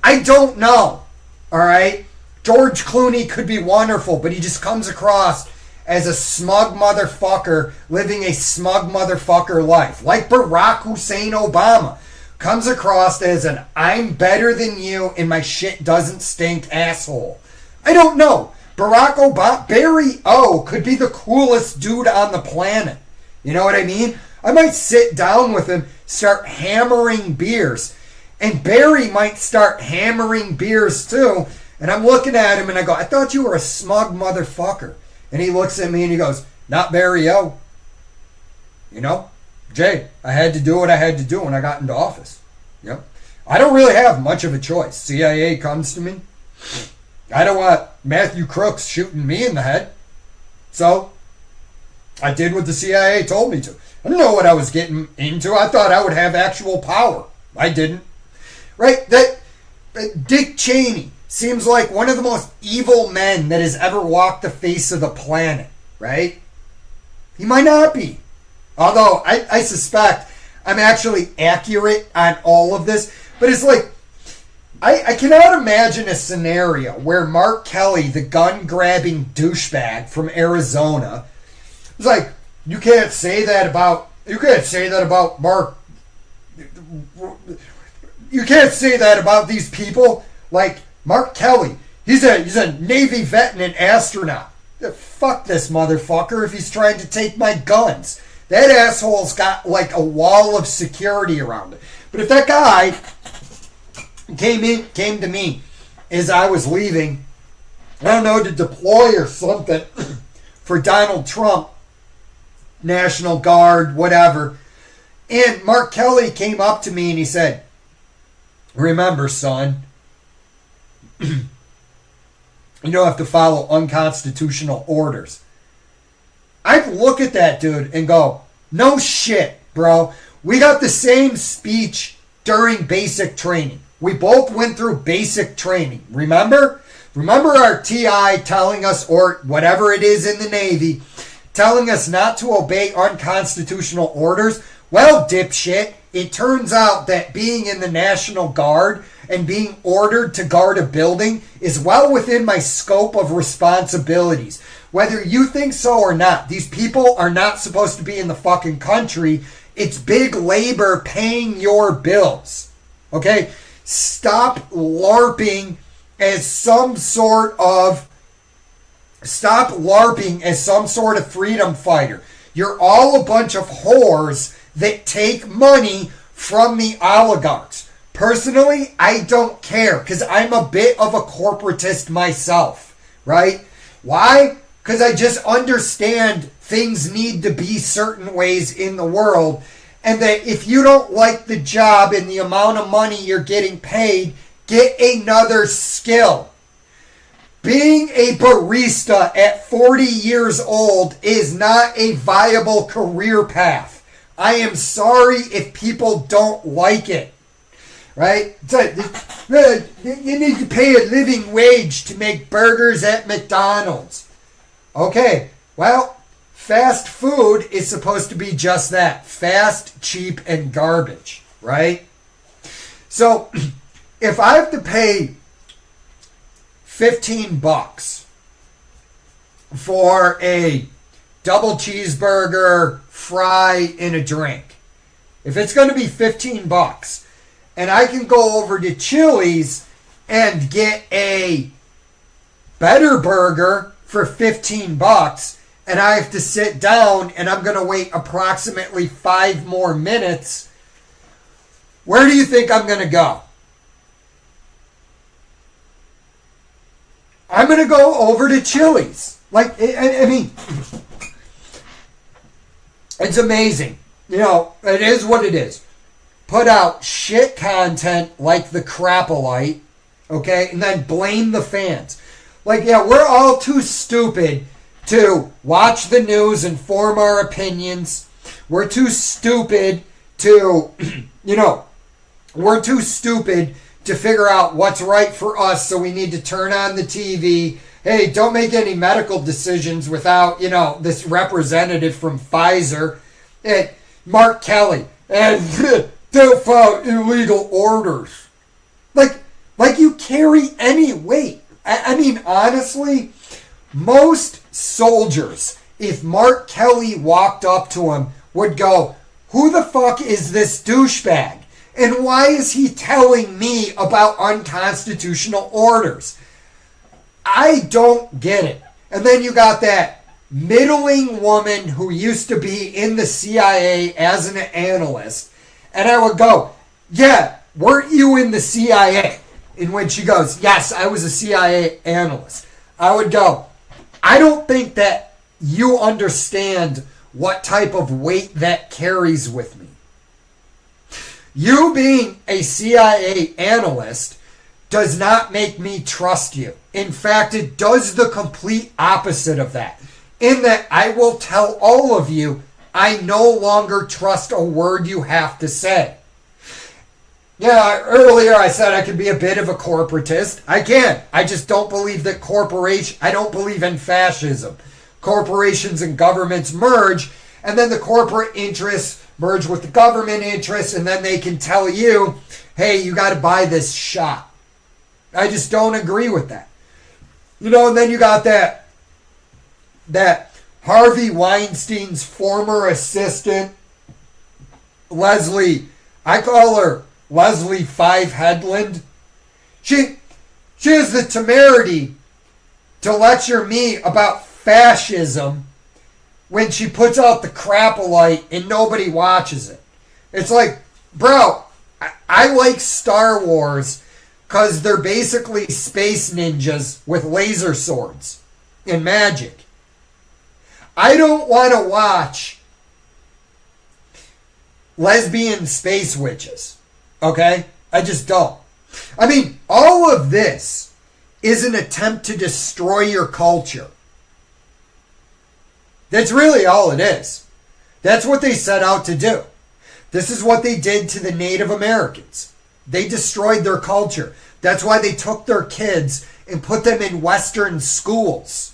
I don't know, all right? George Clooney could be wonderful, but he just comes across as a smug motherfucker living a smug motherfucker life. Like Barack Hussein Obama. Comes across as an I'm better than you and my shit doesn't stink asshole. I don't know. Barack Obama, Barry O could be the coolest dude on the planet. You know what I mean? I might sit down with him, start hammering beers. And Barry might start hammering beers too. And I'm looking at him and I go, I thought you were a smug motherfucker. And he looks at me and he goes, not Barry O. Jay, I had to do what I had to do when I got into office. Yep. I don't really have much of a choice. CIA comes to me. I don't want Matthew Crooks shooting me in the head. So, I did what the CIA told me to. I didn't know what I was getting into. I thought I would have actual power. I didn't. Right? That Dick Cheney seems like one of the most evil men that has ever walked the face of the planet. Right? He might not be. Although, I suspect I'm actually accurate on all of this. But it's like, I cannot imagine a scenario where Mark Kelly, the gun-grabbing douchebag from Arizona, is like, you can't say that about Mark. You can't say that about these people. Like, Mark Kelly, he's a Navy vet and an astronaut. Fuck this motherfucker if he's trying to take my guns. That asshole's got like a wall of security around it. But if that guy came to me as I was leaving, I don't know, to deploy or something for Donald Trump, National Guard, whatever, and Mark Kelly came up to me and he said, remember, son, You don't have to follow unconstitutional orders. I look at that dude and go, no shit, bro. We got the same speech during basic training. We both went through basic training. Remember? Remember our TI telling us, or whatever it is in the Navy, telling us not to obey unconstitutional orders? Well, dipshit, it turns out that being in the National Guard and being ordered to guard a building is well within my scope of responsibilities. Whether you think so or not, these people are not supposed to be in the fucking country. It's big labor paying your bills. Okay? Stop LARPing as some sort of freedom fighter. You're all a bunch of whores that take money from the oligarchs. Personally, I don't care because I'm a bit of a corporatist myself, right? Why? Because I just understand things need to be certain ways in the world, and that if you don't like the job and the amount of money you're getting paid, get another skill. Being a barista at 40 years old is not a viable career path. I am sorry if people don't like it. Right? You need to pay a living wage to make burgers at McDonald's. Okay, well, fast food is supposed to be just that. Fast, cheap, and garbage. Right? So, if I have to pay $15 for a double cheeseburger, fry, and a drink, if it's going to be $15, and I can go over to Chili's and get a better burger for $15, and I have to sit down and I'm going to wait approximately 5 more minutes, where do you think I'm going to go? I'm going to go over to Chili's. Like, I mean, it's amazing. You know, it is what it is. Put out shit content like the Crapolite, okay, and then blame the fans. Like, yeah, we're all too stupid to watch the news and form our opinions. We're too stupid to, we're too stupid to figure out what's right for us, so we need to turn on the TV. Hey, don't make any medical decisions without, this representative from Pfizer, and Mark Kelly, and don't follow illegal orders. Like you carry any weight. I mean, honestly, most soldiers, if Mark Kelly walked up to him, would go, who the fuck is this douchebag? And why is he telling me about unconstitutional orders? I don't get it. And then you got that middling woman who used to be in the CIA as an analyst. And I would go, yeah, weren't you in the CIA? In which she goes, yes, I was a CIA analyst. I would go, I don't think that you understand what type of weight that carries with me. You being a CIA analyst does not make me trust you. In fact, it does the complete opposite of that. In that I will tell all of you, I no longer trust a word you have to say. Yeah, earlier I said I could be a bit of a corporatist. I can. I just don't believe that I don't believe in fascism. Corporations and governments merge, and then the corporate interests merge with the government interests, and then they can tell you, hey, you got to buy this shot. I just don't agree with that. And then you got that Harvey Weinstein's former assistant, Leslie, I call her Leslie Five Headland. She has the temerity to lecture me about fascism when she puts out the Crapolite and nobody watches it. It's like, bro, I like Star Wars because they're basically space ninjas with laser swords and magic. I don't want to watch lesbian space witches. Okay? I just don't. I mean, all of this is an attempt to destroy your culture. That's really all it is. That's what they set out to do. This is what they did to the Native Americans. They destroyed their culture. That's why they took their kids and put them in Western schools.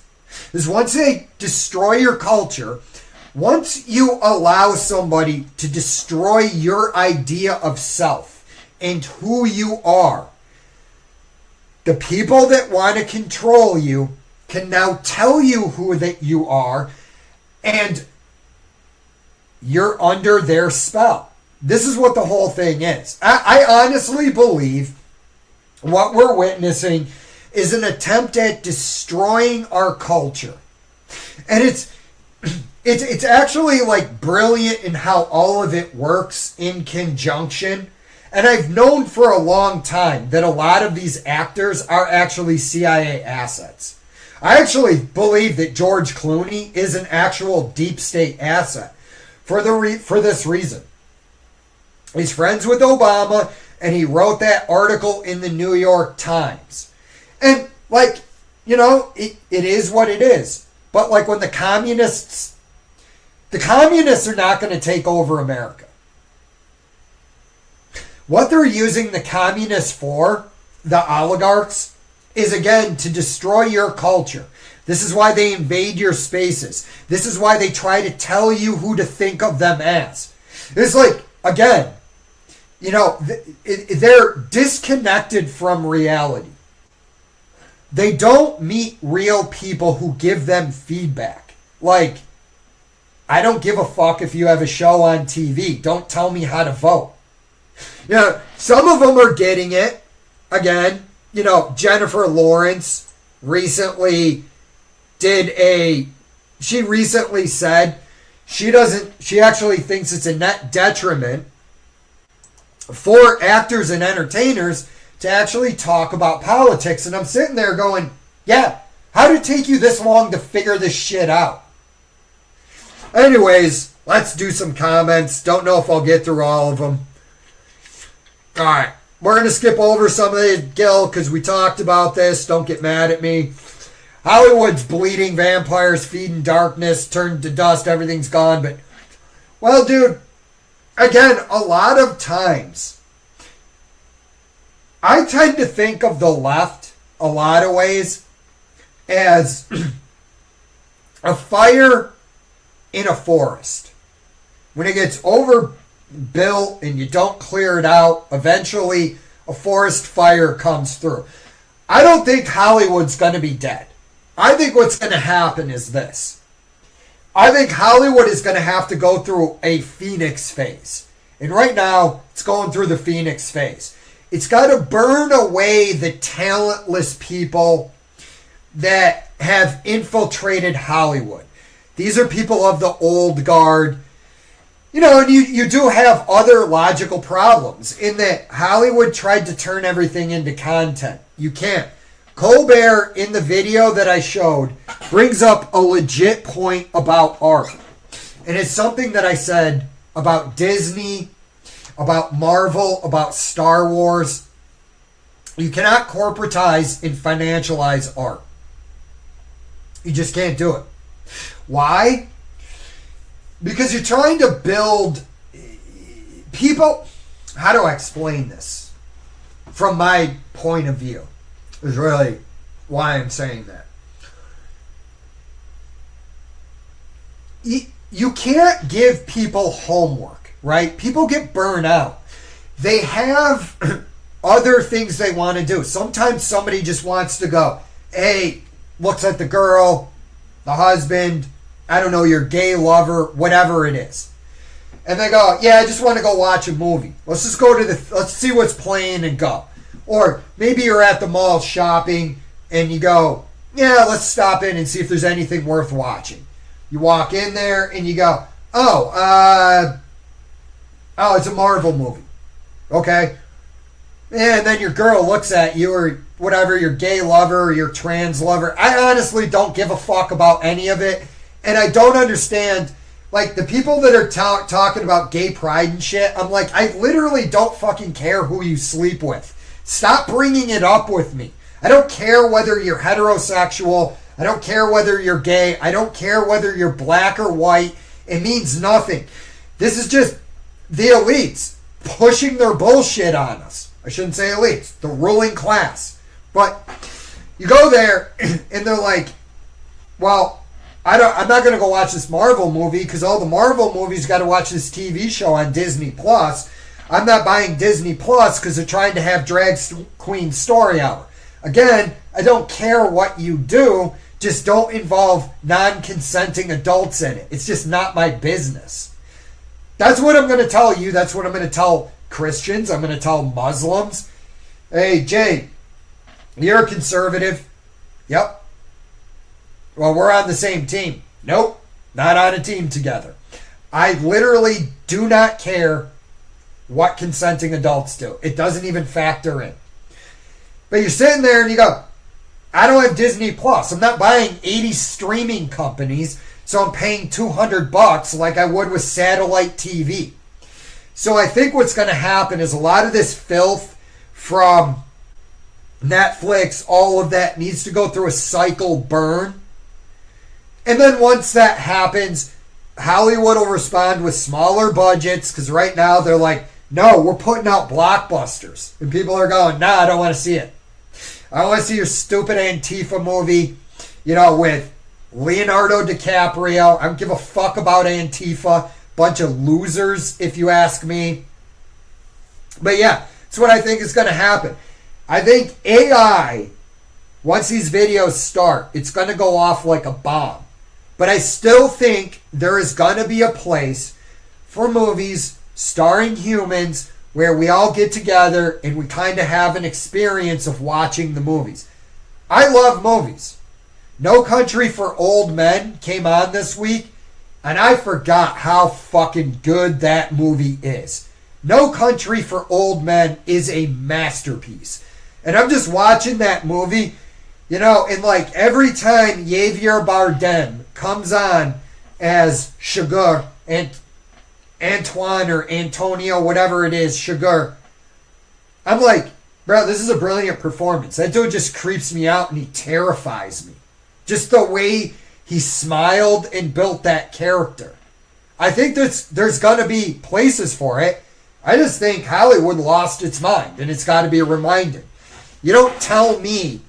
Because once they destroy your culture, once you allow somebody to destroy your idea of self and who you are, the people that want to control you can now tell you who that you are, and you're under their spell. This is what the whole thing is. I honestly believe what we're witnessing is an attempt at destroying our culture. And it's actually like brilliant in how all of it works in conjunction. And I've known for a long time that a lot of these actors are actually CIA assets. I actually believe that George Clooney is an actual deep state asset for this reason. He's friends with Obama, and he wrote that article in the New York Times. And, like, you know, it is what it is. But, like, when the communists are not going to take over America. What they're using the communists for, the oligarchs, is, again, to destroy your culture. This is why they invade your spaces. This is why they try to tell you who to think of them as. It's like, again, you know, they're disconnected from reality. They don't meet real people who give them feedback. Like, I don't give a fuck if you have a show on TV. Don't tell me how to vote. You know, some of them are getting it. Again, you know, Jennifer Lawrence recently she recently said she actually thinks it's a net detriment for actors and entertainers to actually talk about politics. And I'm sitting there going, yeah, how did it take you this long to figure this shit out? Anyways, let's do some comments. Don't know if I'll get through all of them. All right, we're going to skip over some of the Gil because we talked about this. Don't get mad at me. Hollywood's bleeding, vampires feeding darkness, turned to dust, everything's gone. But, well, dude, again, a lot of times, I tend to think of the left a lot of ways as a fire in a forest. When it gets overbuilt and you don't clear it out, eventually a forest fire comes through. I don't think Hollywood's going to be dead. I think what's going to happen is this. I think Hollywood is going to have to go through a Phoenix phase. And right now, it's going through the Phoenix phase. It's got to burn away the talentless people that have infiltrated Hollywood. These are people of the old guard. You know, and you do have other logical problems in that Hollywood tried to turn everything into content. You can't. Colbert, in the video that I showed, brings up a legit point about art. And it's something that I said about Disney, about Marvel, about Star Wars. You cannot corporatize and financialize art. You just can't do it. Why? Because you're trying to build people. How do I explain this? From my point of view, is really why I'm saying that. You can't give people homework, right? People get burned out. They have other things they want to do. Sometimes somebody just wants to go, hey, looks at the girl, the husband, I don't know, your gay lover, whatever it is. And they go, yeah, I just want to go watch a movie. Let's just go to let's see what's playing and go. Or maybe you're at the mall shopping and you go, yeah, let's stop in and see if there's anything worth watching. You walk in there and you go, oh, it's a Marvel movie. Okay. And then your girl looks at you, or whatever, your gay lover or your trans lover. I honestly don't give a fuck about any of it. And I don't understand, like, the people that are talking about gay pride and shit. I'm like, I literally don't fucking care who you sleep with. Stop bringing it up with me. I don't care whether you're heterosexual. I don't care whether you're gay. I don't care whether you're black or white. It means nothing. This is just the elites pushing their bullshit on us. I shouldn't say elites, the ruling class. But you go there and they're like, well, I'm not going to go watch this Marvel movie because all the Marvel movies got to watch this TV show on Disney Plus. I'm not buying Disney Plus because they're trying to have Drag Queen Story Hour. Again, I don't care what you do. Just don't involve non-consenting adults in it. It's just not my business. That's what I'm going to tell you. That's what I'm going to tell Christians. I'm going to tell Muslims. Hey, Jay, you're a conservative. Yep. Well, we're on the same team. Nope, not on a team together. I literally do not care what consenting adults do. It doesn't even factor in. But you're sitting there and you go, I don't have Disney Plus. I'm not buying 80 streaming companies, so I'm paying $200 like I would with satellite TV. So I think what's going to happen is a lot of this filth from Netflix, all of that needs to go through a cycle burn. And then once that happens, Hollywood will respond with smaller budgets because right now they're like, no, we're putting out blockbusters. And people are going, nah, I don't want to see it. I don't want to see your stupid Antifa movie, with Leonardo DiCaprio. I don't give a fuck about Antifa. Bunch of losers, if you ask me. But yeah, that's what I think is going to happen. I think AI, once these videos start, it's going to go off like a bomb. But I still think there is going to be a place for movies starring humans where we all get together and we kind of have an experience of watching the movies. I love movies. No Country for Old Men came on this week, and I forgot how fucking good that movie is. No Country for Old Men is a masterpiece. And I'm just watching that movie, and like every time Javier Bardem comes on as Sugar and Antoine or Antonio, whatever it is, Sugar, I'm like, bro, this is a brilliant performance. That dude just creeps me out and he terrifies me. Just the way he smiled and built that character. I think there's going to be places for it. I just think Hollywood lost its mind, and it's got to be reminded. You don't tell me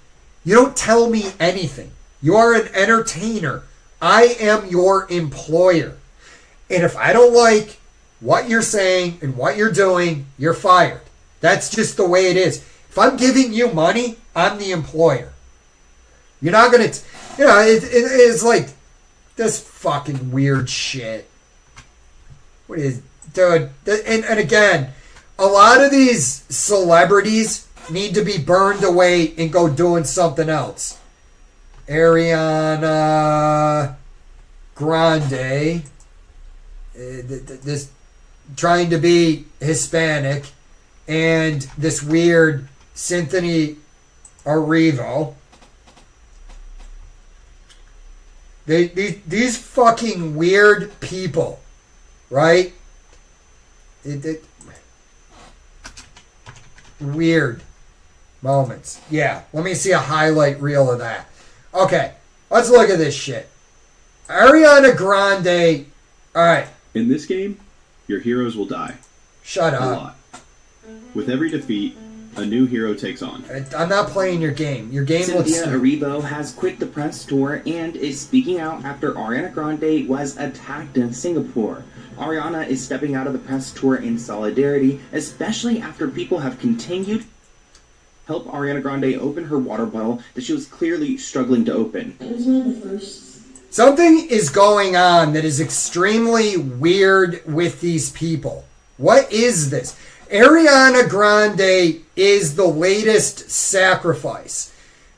anything. You are an entertainer. I am your employer. And if I don't like what you're saying and what you're doing, you're fired. That's just the way it is. If I'm giving you money, I'm the employer. You're not going to... it's like this fucking weird shit. What is... Dude, and again, a lot of these celebrities need to be burned away and go doing something else. Ariana Grande, this trying to be Hispanic, and this weird Cynthia Erivo. These fucking weird people, right? Weird moments. Yeah, let me see a highlight reel of that. Okay, let's look at this shit. Ariana Grande. All right. In this game, your heroes will die. Shut up. A lot. With every defeat, a new hero takes on. I'm not playing your game. Your game looks... Cynthia Erivo has quit the press tour and is speaking out after Ariana Grande was attacked in Singapore. Ariana is stepping out of the press tour in solidarity, especially after people have continued to help Ariana Grande open her water bottle that she was clearly struggling to open. It was one of the first. Something is going on that is extremely weird with these people. What is this? Ariana Grande is the latest sacrifice.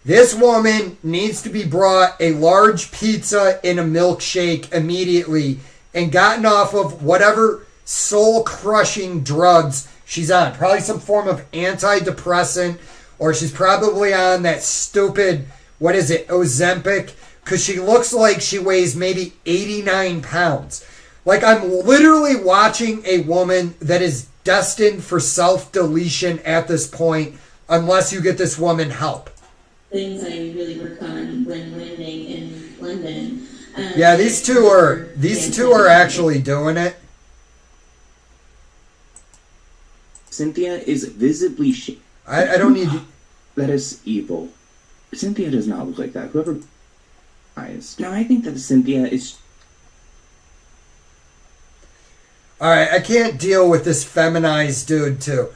This woman needs to be brought a large pizza and a milkshake immediately and gotten off of whatever soul-crushing drugs she's on. Probably some form of antidepressant, or she's probably on that stupid, Ozempic, because she looks like she weighs maybe 89 pounds. Like, I'm literally watching a woman that is destined for self-deletion at this point, unless you get this woman help. things I really worked on when landing in London. Yeah, these two are actually doing it. Cynthia is visibly I don't need... That is evil. Cynthia does not look like that. Whoever... Now, I think that Cynthia is... Alright, I can't deal with this feminized dude, too.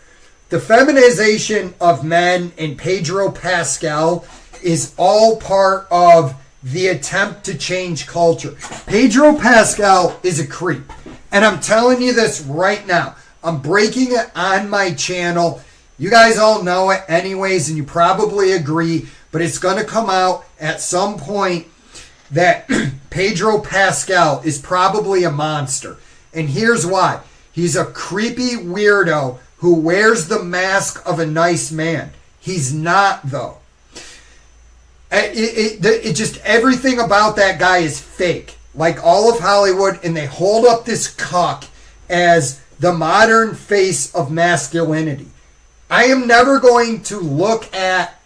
The feminization of men in Pedro Pascal is all part of the attempt to change culture. Pedro Pascal is a creep. And I'm telling you this right now. I'm breaking it on my channel. You guys all know it anyways, and you probably agree, but it's going to come out at some point that Pedro Pascal is probably a monster. And here's why. He's a creepy weirdo who wears the mask of a nice man. He's not, though. It just, everything about that guy is fake. Like all of Hollywood, and they hold up this cuck as the modern face of masculinity. I am never going to look at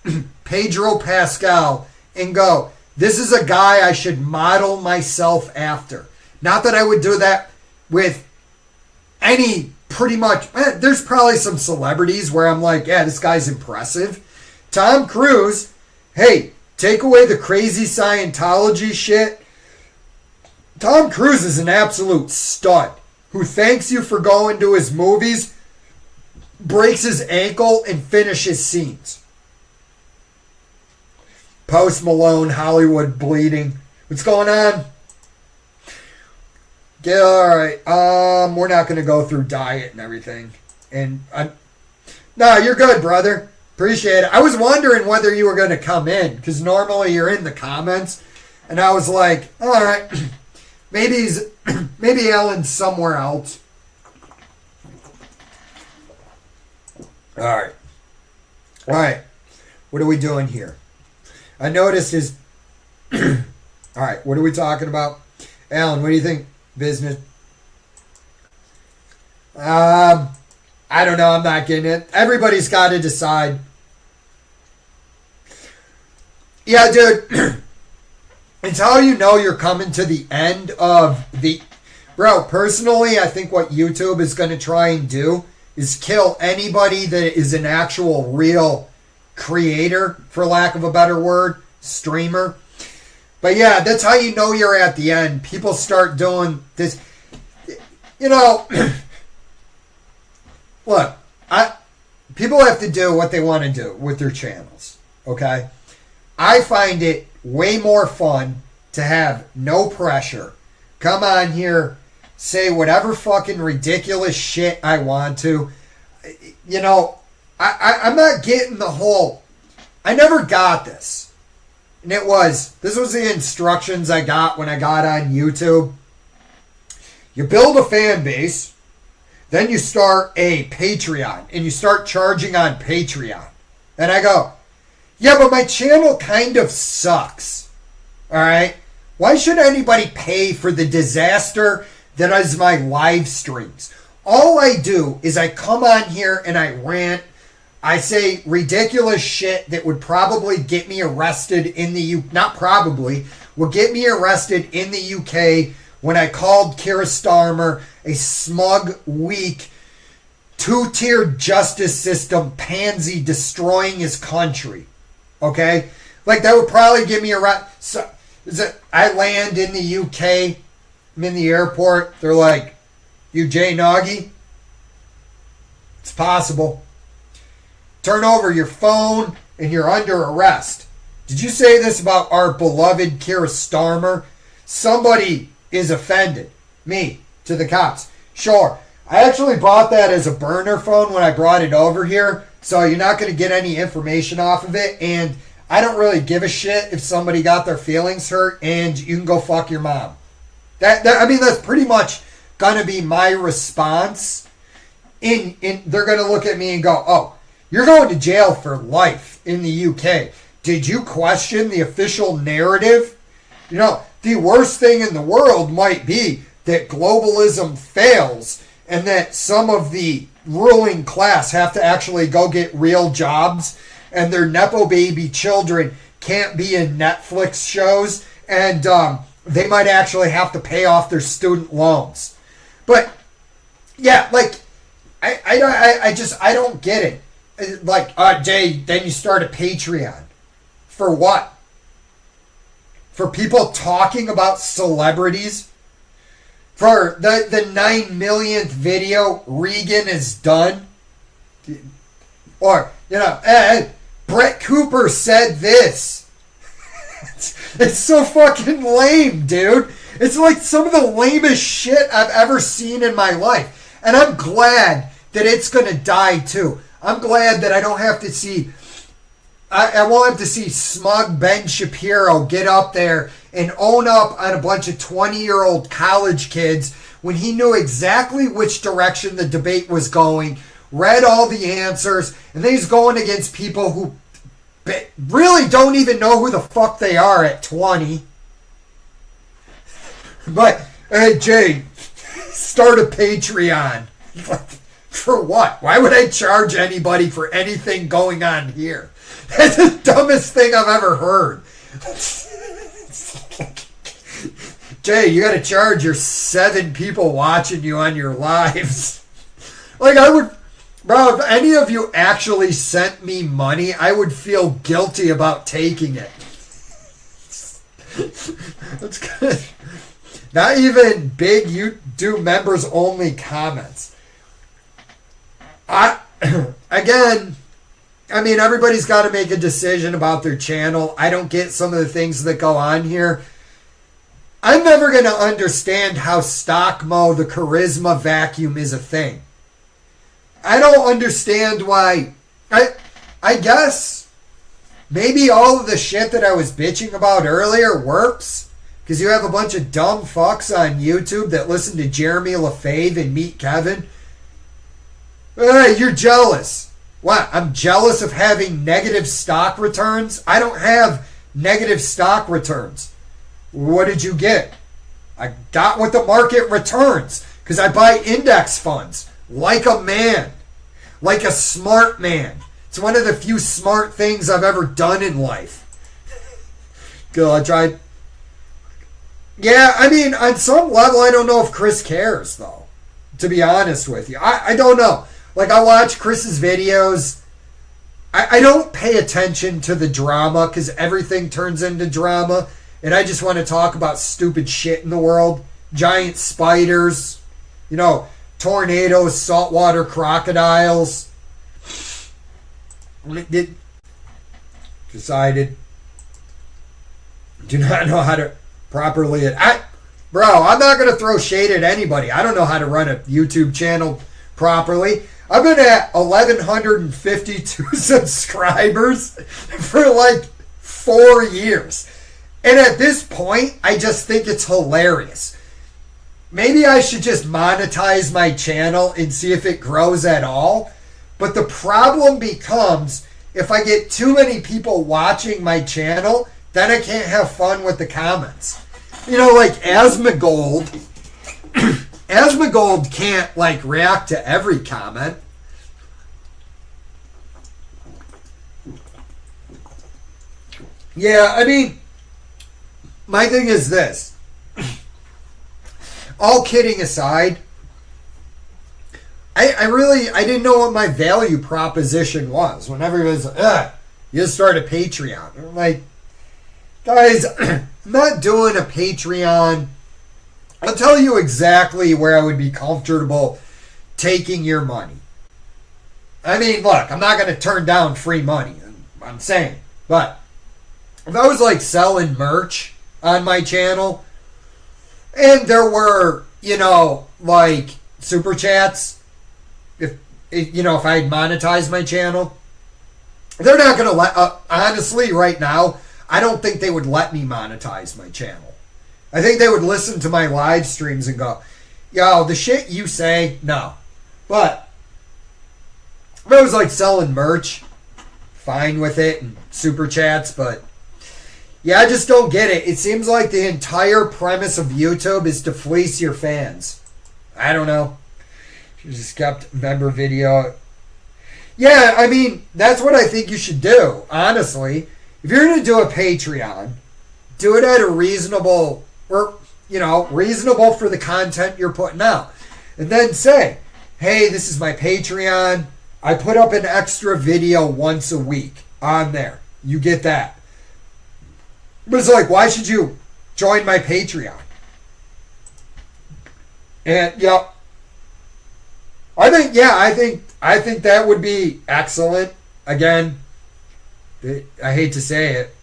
Pedro Pascal and go, this is a guy I should model myself after. Not that I would do that with any, pretty much, there's probably some celebrities where I'm like, yeah, this guy's impressive. Tom Cruise, hey, take away the crazy Scientology shit. Tom Cruise is an absolute stud who thanks you for going to his movies, breaks his ankle, and finishes scenes. Post Malone, Hollywood bleeding. What's going on? Yeah, alright. We're not going to go through diet and everything. No, you're good, brother. Appreciate it. I was wondering whether you were going to come in, because normally you're in the comments. And I was like, alright. Maybe Alan's somewhere else. Alright. Alright. What are we doing here? I noticed his... Alright, what are we talking about? Alan, what do you think? Business? I don't know. I'm not getting it. Everybody's got to decide. Yeah, dude. It's how you know you're coming to the end of the... Bro, personally, I think what YouTube is going to try and do is kill anybody that is an actual real creator, for lack of a better word, streamer. But yeah, that's how you know you're at the end. People start doing this. You know, look, people have to do what they want to do with their channels, okay? I find it way more fun to have no pressure. Come on here, say whatever fucking ridiculous shit I want to. You know, I'm not getting the whole... I never got this. And this was the instructions I got when I got on YouTube. You build a fan base, then you start a Patreon, and you start charging on Patreon. And I go, yeah, but my channel kind of sucks. Alright? Why should anybody pay for the disaster that is my live streams? All I do is I come on here and I rant. I say ridiculous shit that would probably get me arrested in the not probably, would get me arrested in the UK when I called Keir Starmer a smug, weak, two-tiered justice system pansy destroying his country. Okay? Like, that would probably get me arrested. So, I land in the UK, I'm in the airport, they're like, you Jay Noggy? It's possible. Turn over your phone and you're under arrest. Did you say this about our beloved Keir Starmer? Somebody is offended. Me, to the cops. Sure. I actually bought that as a burner phone when I brought it over here, so you're not going to get any information off of it, and I don't really give a shit if somebody got their feelings hurt, and you can go fuck your mom. I mean, that's pretty much going to be my response. They're going to look at me and go, oh, you're going to jail for life in the UK. Did you question the official narrative? You know, the worst thing in the world might be that globalism fails and that some of the ruling class have to actually go get real jobs and their Nepo baby children can't be in Netflix shows, and they might actually have to pay off their student loans. But yeah, like I don't get it. Like, Jay, then you start a Patreon. For what? For people talking about celebrities? For the 9 millionth video Regan is done? Or, Brett Cooper said this. It's so fucking lame, dude. It's like some of the lamest shit I've ever seen in my life. And I'm glad that it's going to die too. I'm glad that I don't have to see... I won't have to see smug Ben Shapiro get up there and own up on a bunch of 20-year-old college kids when he knew exactly which direction the debate was going, read all the answers, and then he's going against people who really don't even know who the fuck they are at 20. But, hey, Jay, start a Patreon. For what? Why would I charge anybody for anything going on here? That's the dumbest thing I've ever heard. Jay, you gotta charge your 7 people watching you on your lives. Like, I would... Bro, if any of you actually sent me money, I would feel guilty about taking it. That's good. Not even big YouTube members only comments. Again, I mean, everybody's got to make a decision about their channel. I don't get some of the things that go on here. I'm never going to understand how Stockmo, the charisma vacuum, is a thing. I don't understand why. I guess maybe all of the shit that I was bitching about earlier works. Because you have a bunch of dumb fucks on YouTube that listen to Jeremy LaFave and Meet Kevin. You're jealous. What? I'm jealous of having negative stock returns? I don't have negative stock returns. What did you get? I got what the market returns because I buy index funds like a man, like a smart man. It's one of the few smart things I've ever done in life. Good, I tried. Yeah, I mean, on some level, I don't know if Chris cares, though, to be honest with you. I don't know. Like, I watch Chris's videos. I don't pay attention to the drama because everything turns into drama. And I just want to talk about stupid shit in the world. Giant spiders. Tornadoes, saltwater crocodiles. Decided. Do not know how to properly... Bro, I'm not going to throw shade at anybody. I don't know how to run a YouTube channel properly. I've been at 1,152 subscribers for like 4 years. And at this point, I just think it's hilarious. Maybe I should just monetize my channel and see if it grows at all. But the problem becomes, if I get too many people watching my channel, then I can't have fun with the comments. Like Asmongold. Asmongold can't, react to every comment. Yeah, I mean, my thing is this. All kidding aside, I didn't know what my value proposition was. When everybody's like, you start a Patreon. I'm like, guys, I'm not doing a Patreon. I'll tell you exactly where I would be comfortable taking your money. I mean, look, I'm not going to turn down free money. I'm saying. But if I was selling merch on my channel and there were, super chats, if I had monetized my channel, they're not going to let, honestly, right now, I don't think they would let me monetize my channel. I think they would listen to my live streams and go, yo, the shit you say, no. But if I was selling merch, fine with it, and super chats, but yeah, I just don't get it. It seems like the entire premise of YouTube is to fleece your fans. I don't know. She just kept member video. Yeah, I mean, that's what I think you should do, honestly. If you're going to do a Patreon, do it at a reasonable, or, reasonable for the content you're putting out. And then say, hey, this is my Patreon. I put up an extra video once a week on there. You get that. But it's like, why should you join my Patreon? And, I think that would be excellent. Again, I hate to say it.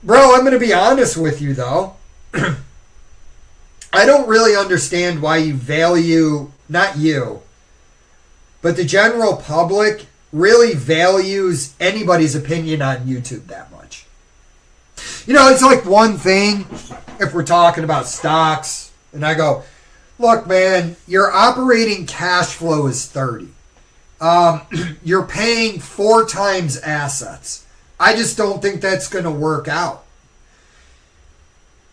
Bro, I'm going to be honest with you, though. I don't really understand why you value, not you, but the general public really values anybody's opinion on YouTube that much. It's like one thing if we're talking about stocks, and I go, look, man, your operating cash flow is 30. You're paying 4 times assets. I just don't think that's going to work out.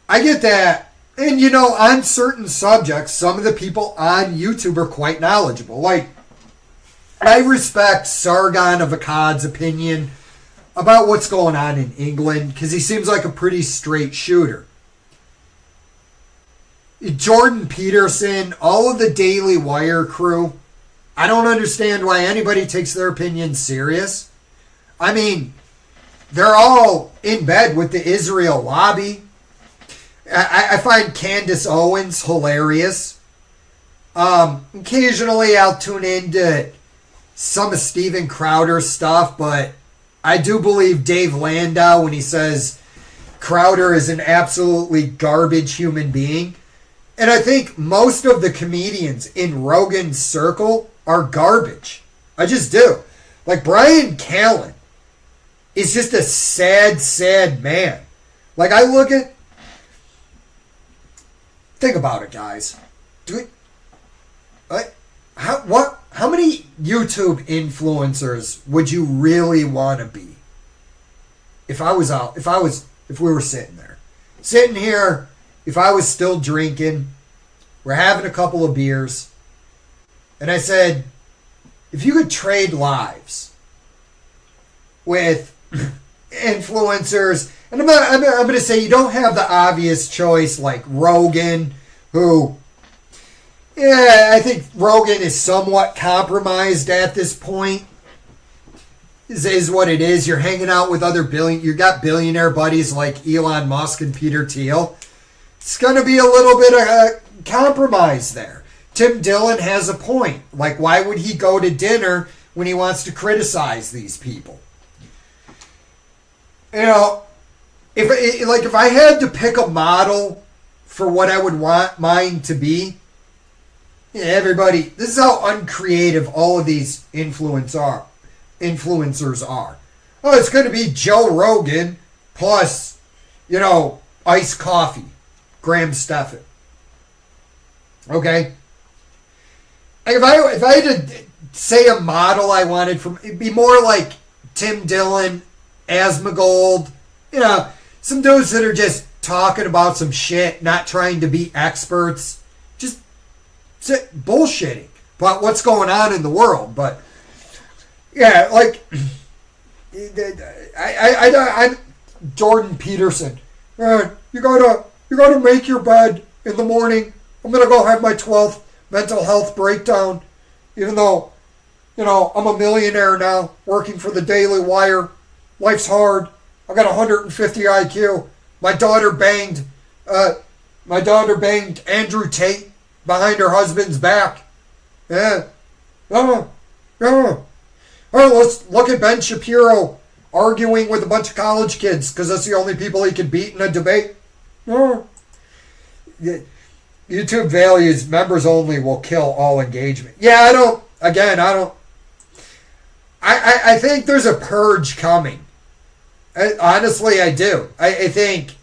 I get that. And, on certain subjects, some of the people on YouTube are quite knowledgeable. Like, I respect Sargon of Akkad's opinion about what's going on in England, because he seems like a pretty straight shooter. Jordan Peterson, all of the Daily Wire crew, I don't understand why anybody takes their opinion serious. I mean, they're all in bed with the Israel lobby. I find Candace Owens hilarious. Occasionally I'll tune into some of Steven Crowder's stuff, but I do believe Dave Landau when he says Crowder is an absolutely garbage human being. And I think most of the comedians in Rogan's circle are garbage. I just do. Like Brian Callen is just a sad, sad man. Like I look at... Think about it, guys. How many YouTube influencers would you really want to be? If we were sitting there. Sitting here, if I was still drinking, we're having a couple of beers, and I said, if you could trade lives with influencers, and I'm going to say you don't have the obvious choice like Rogan, who, I think Rogan is somewhat compromised at this point. Is what it is. You're hanging out with you got billionaire buddies like Elon Musk and Peter Thiel. It's going to be a little bit of a compromise there. Tim Dillon has a point. Like, why would he go to dinner when he wants to criticize these people? If I had to pick a model for what I would want mine to be, everybody, this is how uncreative all of these influencers are. Oh, it's going to be Joe Rogan plus, iced coffee. Graham Stephan. Okay? If I had to say a model I wanted it'd be more like Tim Dillon, Asmongold, some dudes that are just talking about some shit, not trying to be experts, just bullshitting about what's going on in the world. But yeah, like I Jordan Peterson. You gotta make your bed in the morning. I'm gonna go have my 12th mental health breakdown, even though, I'm a millionaire now, working for the Daily Wire. Life's hard. I got 150 IQ. My daughter banged Andrew Tate behind her husband's back. Yeah. All right, let's look at Ben Shapiro arguing with a bunch of college kids because that's the only people he can beat in a debate. YouTube values members only will kill all engagement. Yeah, I think there's a purge coming. Honestly, I do. I think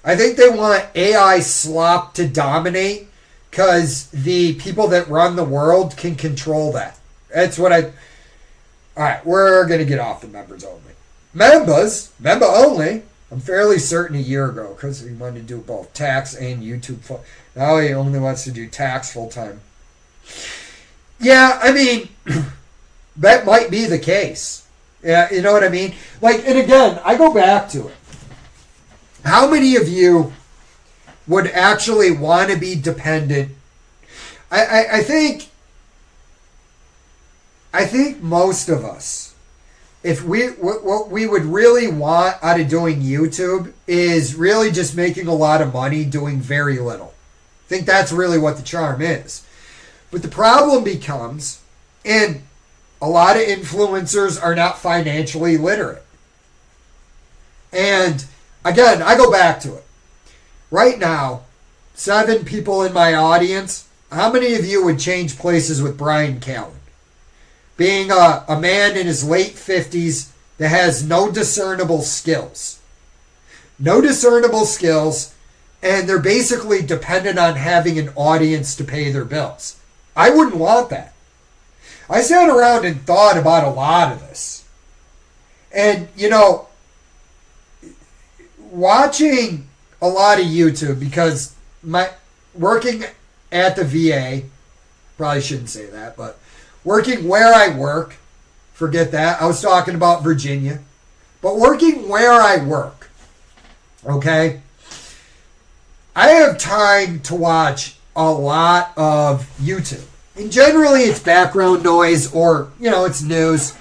they want AI slop to dominate because the people that run the world can control that. That's what All right, we're going to get off the members only. Member only. I'm fairly certain a year ago because he wanted to do both tax and YouTube. Now he only wants to do tax full time. Yeah, I mean, that might be the case. Yeah, you know what I mean? Like, and again, I go back to it. How many of you would actually want to be dependent? I think most of us, if what we would really want out of doing YouTube is really just making a lot of money doing very little. I think that's really what the charm is. But the problem becomes, and a lot of influencers are not financially literate. And again, I go back to it. Right now, 7 people in my audience, how many of you would change places with Brian Callen? Being a man in his late 50s that has no discernible skills. No discernible skills, and they're basically dependent on having an audience to pay their bills. I wouldn't want that. I sat around and thought about a lot of this. And, you know, watching a lot of YouTube, because working at the VA, probably shouldn't say that, but working where I work, forget that, I was talking about Virginia, but working where I work, okay, I have time to watch a lot of YouTube. And generally it's background noise or, you know, it's news.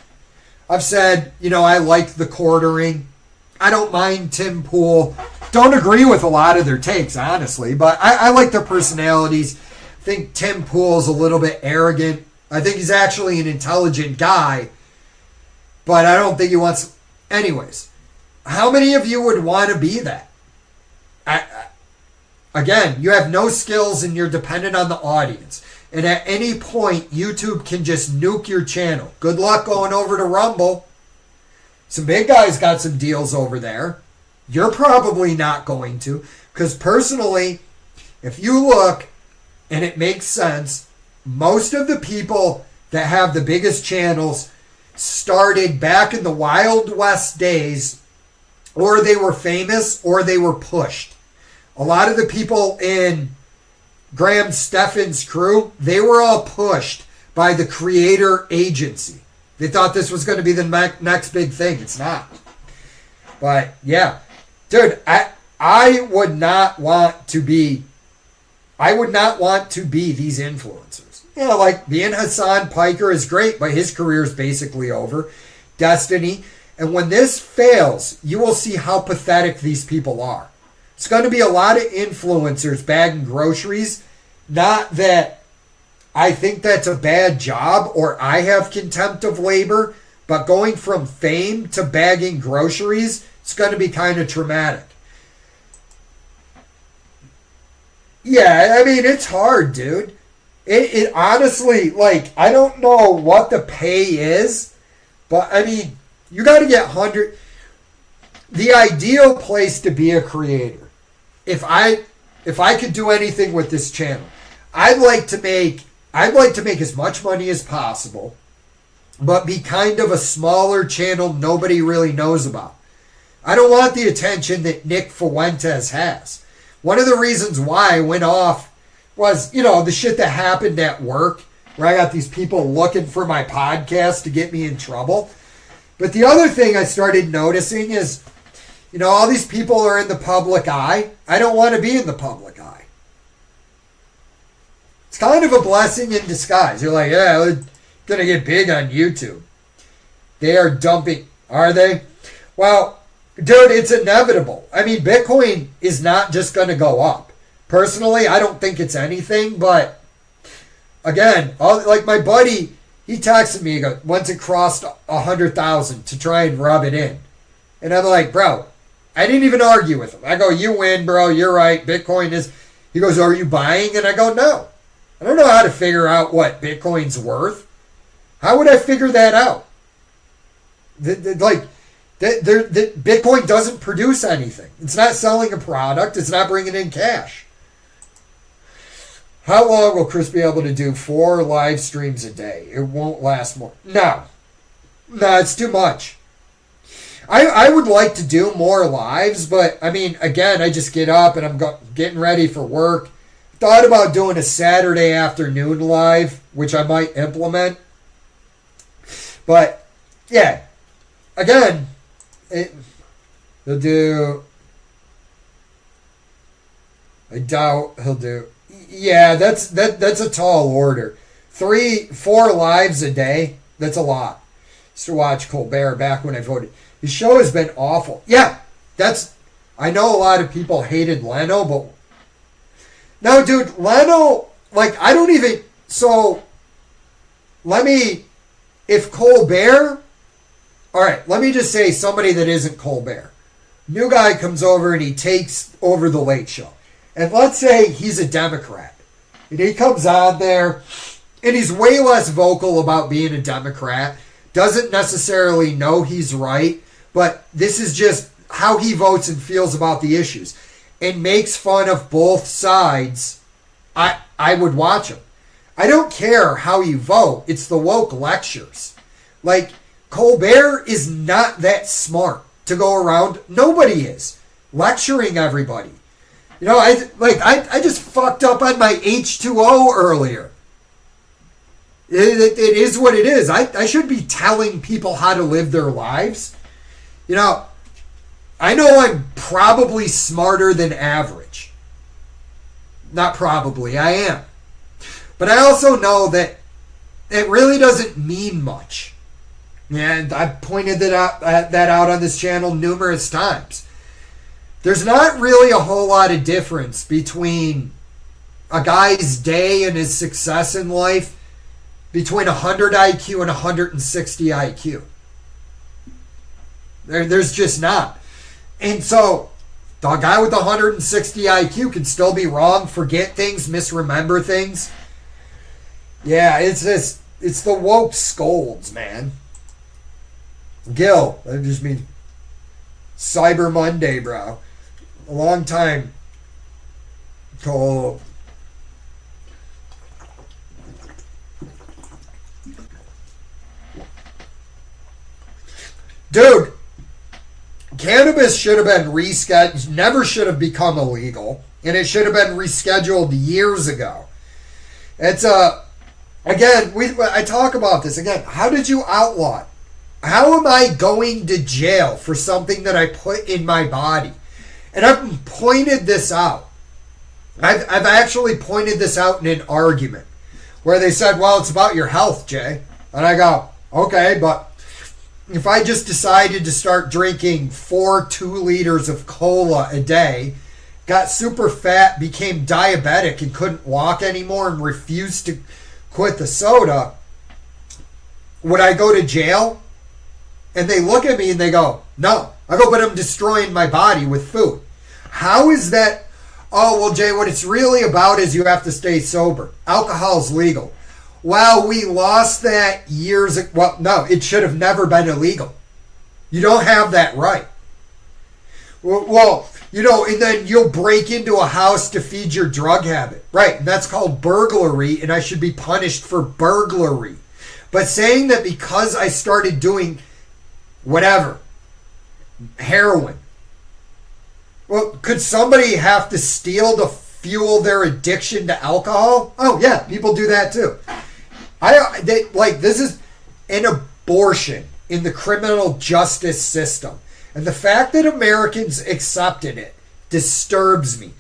I've said, you know, I like the quartering. I don't mind Tim Pool. Don't agree with a lot of their takes, honestly, but I like their personalities. I think Tim Pool's a little bit arrogant. I think he's actually an intelligent guy, but I don't think he wants... Anyways, how many of you would want to be that? Again, you have no skills and you're dependent on the audience. And at any point, YouTube can just nuke your channel. Good luck going over to Rumble. Some big guys got some deals over there. You're probably not going to. Because personally, if you look, and it makes sense, most of the people that have the biggest channels started back in the Wild West days, or they were famous, or they were pushed. A lot of the people in Graham Stephan's crew, they were all pushed by the creator agency. They thought this was going to be the next big thing. It's not. But yeah, dude, I would not want to be these influencers. You know, like being Hassan Piker is great, but his career is basically over. Destiny. And when this fails, you will see how pathetic these people are. It's going to be a lot of influencers bagging groceries. Not that I think that's a bad job or I have contempt of labor, but going from fame to bagging groceries, it's going to be kind of traumatic. Yeah, I mean, it's hard, dude. It honestly, like, I don't know what the pay is, but I mean, you got to get 100. The ideal place to be a creator, if I could do anything with this channel, I'd like to make as much money as possible, but be kind of a smaller channel nobody really knows about. I don't want the attention that Nick Fuentes has. One of the reasons why I went off was, you know, the shit that happened at work, where I got these people looking for my podcast to get me in trouble. But the other thing I started noticing is, you know, all these people are in the public eye. I don't want to be in the public eye. It's kind of a blessing in disguise. You're like, yeah, we're going to get big on YouTube. They are dumping. Are they? Well, dude, it's inevitable. I mean, Bitcoin is not just going to go up. Personally, I don't think it's anything, but again, like my buddy, he texted me once it crossed 100,000 to try and rub it in. And I'm like, bro, I didn't even argue with him. I go, you win, bro. You're right. Bitcoin is... He goes, are you buying? And I go, no. I don't know how to figure out what Bitcoin's worth. How would I figure that out? Bitcoin doesn't produce anything. It's not selling a product. It's not bringing in cash. How long will Chris be able to do 4 live streams a day? It won't last more. No, it's too much. I would like to do more lives, but I mean, again, I just get up and I'm getting ready for work. thought about doing a Saturday afternoon live, which I might implement. But, yeah. Again, he'll do... I doubt he'll do... Yeah, that's a tall order. 3-4 lives a day, that's a lot. Used to watch Colbert back when I voted. His show has been awful. Yeah, I know a lot of people hated Leno, but... No, dude, Leno, like, I don't even... So, if Colbert... Alright, let me just say somebody that isn't Colbert. New guy comes over and he takes over the Late Show. And let's say he's a Democrat. And he comes on there, and he's way less vocal about being a Democrat. Doesn't necessarily know he's right, but this is just how he votes and feels about the issues. And makes fun of both sides. I would watch him. I don't care how you vote. It's the woke lectures. Like, Colbert is not that smart to go around. Nobody is. Lecturing everybody. You know, I just fucked up on my H2O earlier. It is what it is. I should be telling people how to live their lives. You know, I know I'm probably smarter than average. Not probably, I am. But I also know that it really doesn't mean much. And I've pointed that out on this channel numerous times. There's not really a whole lot of difference between a guy's day and his success in life between 100 IQ and 160 IQ. There's just not. And so, the guy with 160 IQ can still be wrong, forget things, misremember things. Yeah, it's the woke scolds, man. Gil, that just means Cyber Monday, bro. A long time. Cool. Dude, cannabis should have been rescheduled, never should have become illegal, and it should have been rescheduled years ago. It's again, I talk about this again. How did you outlaw it? How am I going to jail for something that I put in my body? And I've pointed this out. I've actually pointed this out in an argument where they said, well, it's about your health, Jay. And I go, okay, but if I just decided to start drinking 2 liters of cola a day, got super fat, became diabetic and couldn't walk anymore and refused to quit the soda, would I go to jail? And they look at me and they go, no. I go, but I'm destroying my body with food. How is that? Oh, well, Jay, what it's really about is you have to stay sober. Alcohol's legal. Well, we lost that years ago. Well, no, it should have never been illegal. You don't have that right. Well, you know, and then you'll break into a house to feed your drug habit. Right, and that's called burglary, and I should be punished for burglary. But saying that because I started doing whatever, heroin. Well, could somebody have to steal to fuel their addiction to alcohol? Oh, yeah, people do that too. This is an abortion in the criminal justice system. And the fact that Americans accepted it disturbs me.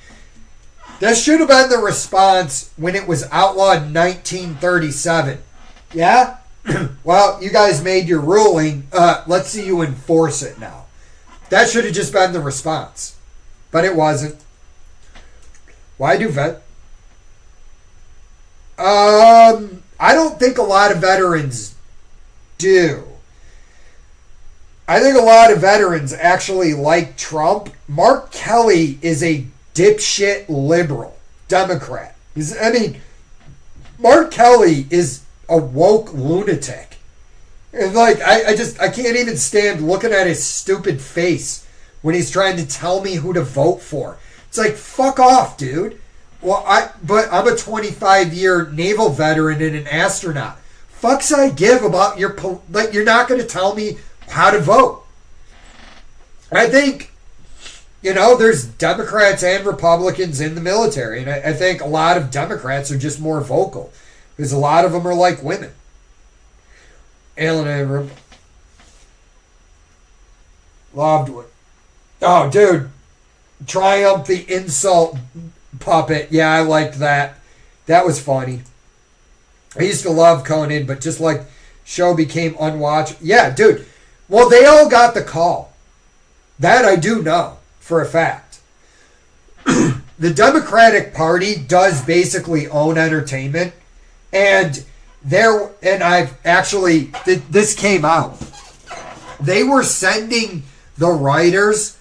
That should have been the response when it was outlawed in 1937. Yeah? Well, you guys made your ruling. Let's see you enforce it now. That should have just been the response. But it wasn't. Why do I don't think a lot of veterans do. I think a lot of veterans actually like Trump. Mark Kelly is a dipshit liberal Democrat. Mark Kelly is a woke lunatic. And I can't even stand looking at his stupid face when he's trying to tell me who to vote for. It's like, fuck off, dude. Well, but I'm a 25-year naval veteran and an astronaut. Fucks I give about your... you're not going to tell me how to vote. I think you know, there's Democrats and Republicans in the military. And I think a lot of Democrats are just more vocal because a lot of them are like women. Alien loved one. Oh, dude. Triumph the insult puppet. Yeah, I liked that. That was funny. I used to love Conan, but just like show became unwatchable. Yeah, dude. Well, they all got the call. That I do know for a fact. The Democratic Party does basically own entertainment, and I've actually this came out. They were sending the writers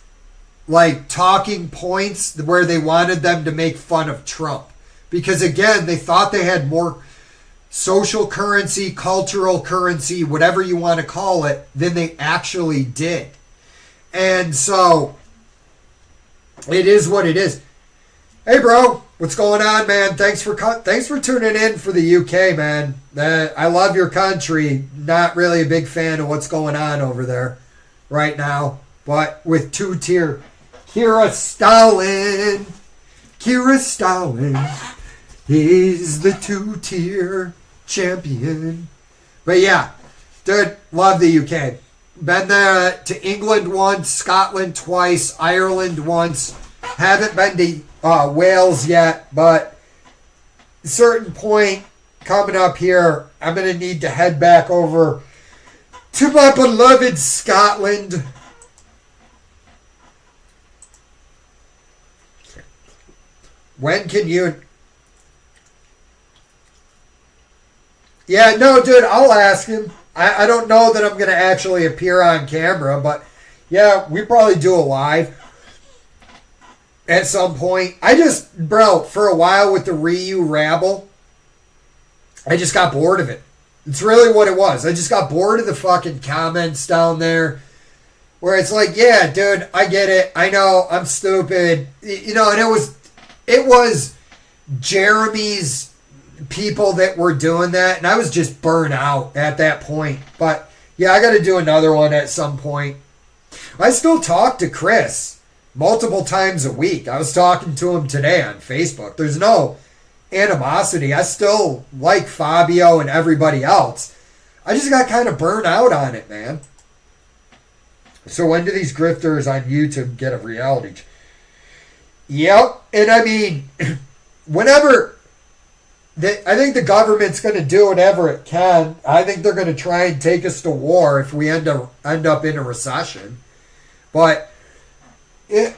like talking points where they wanted them to make fun of Trump because again they thought they had more social currency, cultural currency, whatever you want to call it, than they actually did. And so it is what it is. Hey, bro, what's going on, man? Thanks for tuning in for the UK, man. I love your country. Not really a big fan of what's going on over there right now, but with two-tier Kira Stalin is the two-tier champion. But yeah, dude, love the UK. Been there to England once, Scotland twice, Ireland once. Haven't been to Wales yet, but at a certain point coming up here, I'm going to need to head back over to my beloved Scotland. When can you... Yeah, no, dude, I'll ask him. I don't know that I'm going to actually appear on camera, but yeah, we probably do a live at some point. Bro, for a while with the Ryu rabble, I just got bored of it. It's really what it was. I just got bored of the fucking comments down there where it's like, yeah, dude, I get it. I know, I'm stupid. You know, and it was Jeremy's people that were doing that, and I was just burnt out at that point. But yeah, I got to do another one at some point. I still talk to Chris multiple times a week. I was talking to him today on Facebook. There's no animosity. I still like Fabio and everybody else. I just got kind of burnt out on it, man. So when do these grifters on YouTube get a reality? Yep. And I mean, whenever... I think the government's going to do whatever it can. I think they're going to try and take us to war if we end up in a recession. But the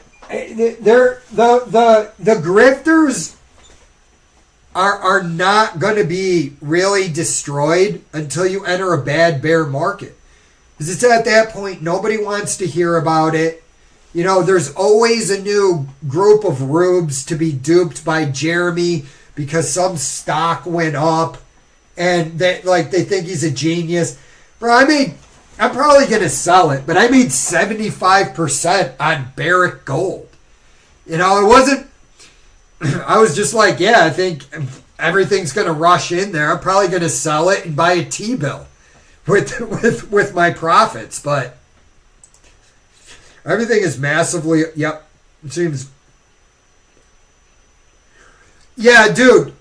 grifters are not going to be really destroyed until you enter a bad bear market. Because it's at that point nobody wants to hear about it. You know, there's always a new group of rubes to be duped by Jeremy because some stock went up and they think he's a genius. Bro, I'm probably going to sell it, but I made 75% on Barrick Gold. You know, I was just like, yeah, I think everything's going to rush in there. I'm probably going to sell it and buy a T-bill with my profits, but everything is massively, yep, it seems... Yeah, dude.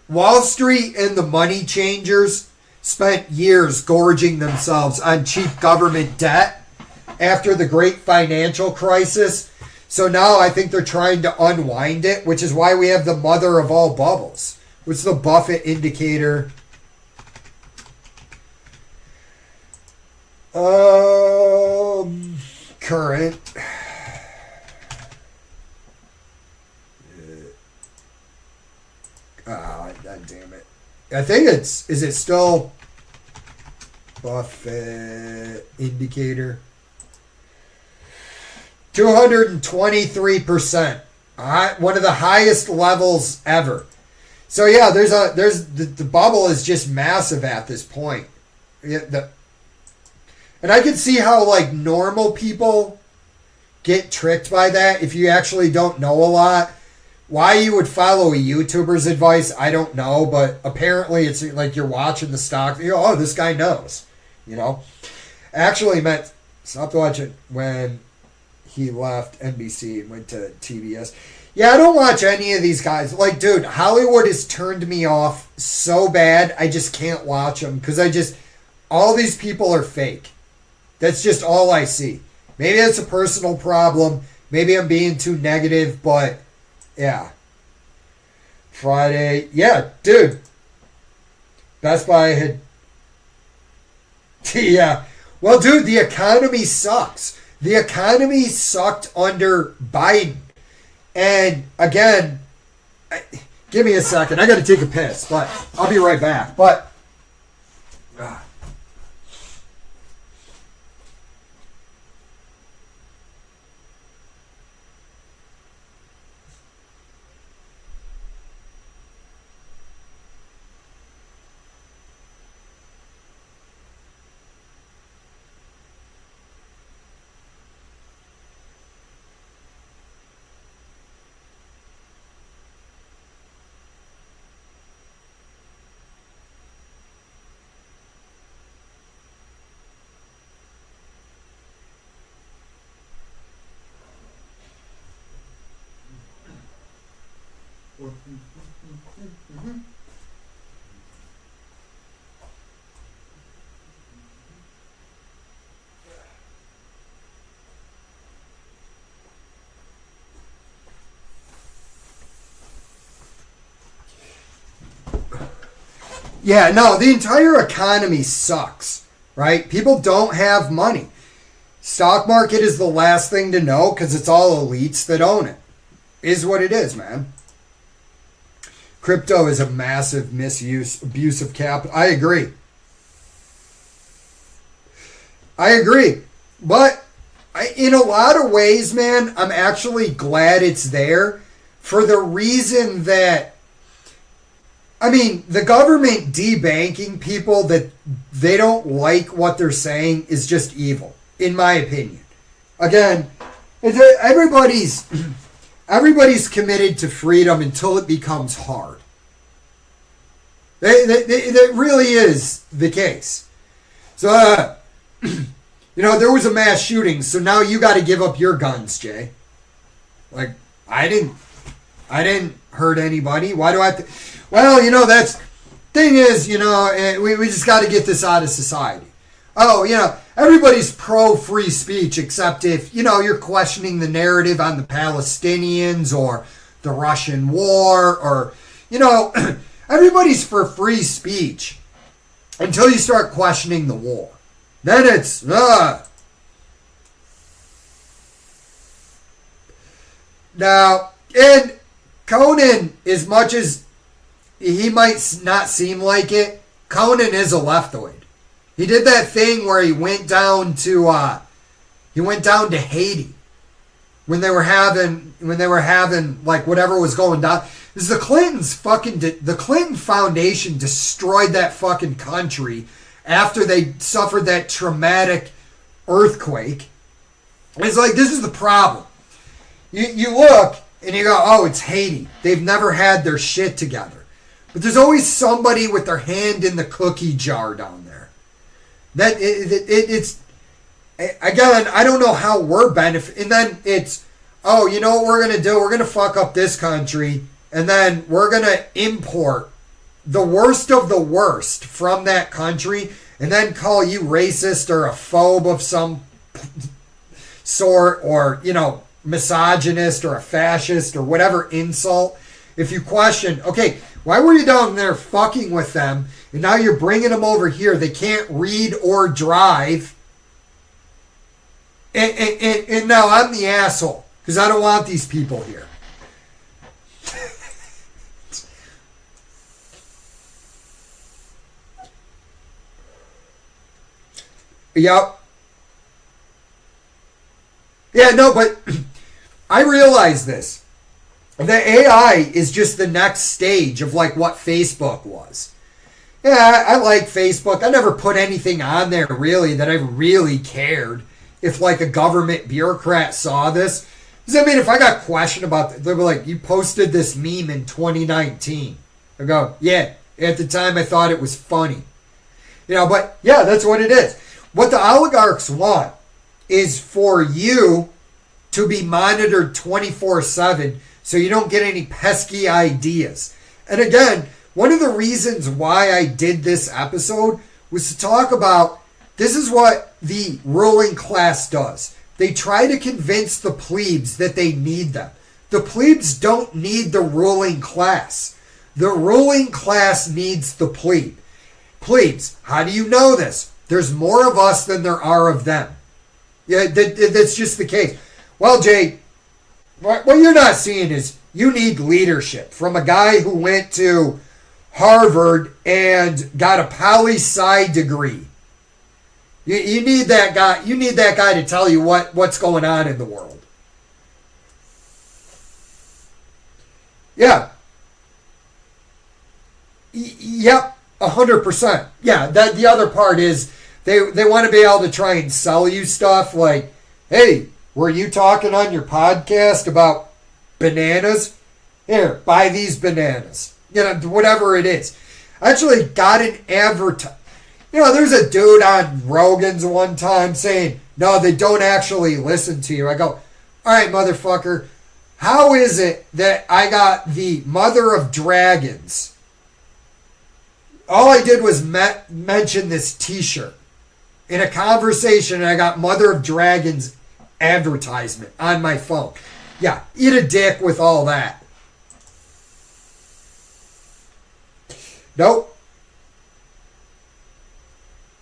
Wall Street and the money changers spent years gorging themselves on cheap government debt after the great financial crisis. So now I think they're trying to unwind it, which is why we have the mother of all bubbles. What's the Buffett indicator? Current. God damn it. I think is it still Buffett indicator? 223%. One of the highest levels ever. So yeah, the bubble is just massive at this point. And I can see how like normal people get tricked by that if you actually don't know a lot. Why you would follow a YouTuber's advice, I don't know, but apparently it's like you're watching the stock. You go, oh, this guy knows, you know. Actually, stopped watching when he left NBC and went to TBS. Yeah, I don't watch any of these guys. Like, dude, Hollywood has turned me off so bad, I just can't watch them because all these people are fake. That's just all I see. Maybe it's a personal problem. Maybe I'm being too negative, but yeah. Friday. Yeah, dude. Best Buy had... Yeah. Well, dude, the economy sucks. The economy sucked under Biden. And again, give me a second. I got to take a piss, but I'll be right back. But yeah, no, the entire economy sucks, right? People don't have money. Stock market is the last thing to know because it's all elites that own it. Is what it is, man. Crypto is a massive abuse of capital. I agree. But in a lot of ways, man, I'm actually glad it's there for the reason that, I mean, the government debanking people that they don't like what they're saying is just evil, in my opinion. Again, everybody's committed to freedom until it becomes hard. That really is the case. So, there was a mass shooting, so now you got to give up your guns, Jay. Like, I didn't hurt anybody. Why do I have to? Well, that's thing is, we just got to get this out of society. Oh, everybody's pro free speech except if, you're questioning the narrative on the Palestinians or the Russian war or, everybody's for free speech until you start questioning the war. Then it's, Now, and Conan, as much as he might not seem like it, Conan is a leftoid. He did that thing where he went down to Haiti when they were having like whatever was going down. This is the Clinton Foundation destroyed that fucking country after they suffered that traumatic earthquake. And it's like, this is the problem. You look and you go, oh, it's Haiti. They've never had their shit together. But there's always somebody with their hand in the cookie jar down there. That it's again, I don't know how we're benefiting. And then it's, oh, you know what we're going to do? We're going to fuck up this country, and then we're going to import the worst of the worst from that country, and then call you racist or a phobe of some sort, or, misogynist or a fascist or whatever insult. If you question, okay, why were you down there fucking with them, and now you're bringing them over here? They can't read or drive. And now I'm the asshole because I don't want these people here. Yep. Yeah, no, but I realize this. The AI is just the next stage of like what Facebook was. Yeah, I like Facebook. I never put anything on there really that I really cared if like a government bureaucrat saw this. Because I mean, if I got questioned about it, they'd be like, you posted this meme in 2019. I go, yeah, at the time I thought it was funny. But yeah, that's what it is. What the oligarchs want is for you to be monitored 24/7 so you don't get any pesky ideas. And again, one of the reasons why I did this episode was to talk about this is what the ruling class does. They try to convince the plebes that they need them. The plebes don't need the ruling class. The ruling class needs the plebe. Plebes, how do you know this? There's more of us than there are of them. Yeah, that's just the case. Well, Jay, what you're not seeing is you need leadership from a guy who went to Harvard and got a poli-sci degree. You need that guy. You need that guy to tell you what's going on in the world. Yeah. Yep. 100%. Yeah. That the other part is they want to be able to try and sell you stuff like, hey, were you talking on your podcast about bananas? Here, buy these bananas. You know, whatever it is. I actually got an advertisement. You know, there's a dude on Rogan's one time saying, no, they don't actually listen to you. I go, all right, motherfucker, how is it that I got the Mother of Dragons? All I did was mention this t-shirt in a conversation, and I got Mother of Dragons advertisement on my phone. Yeah, eat a dick with all that. Nope.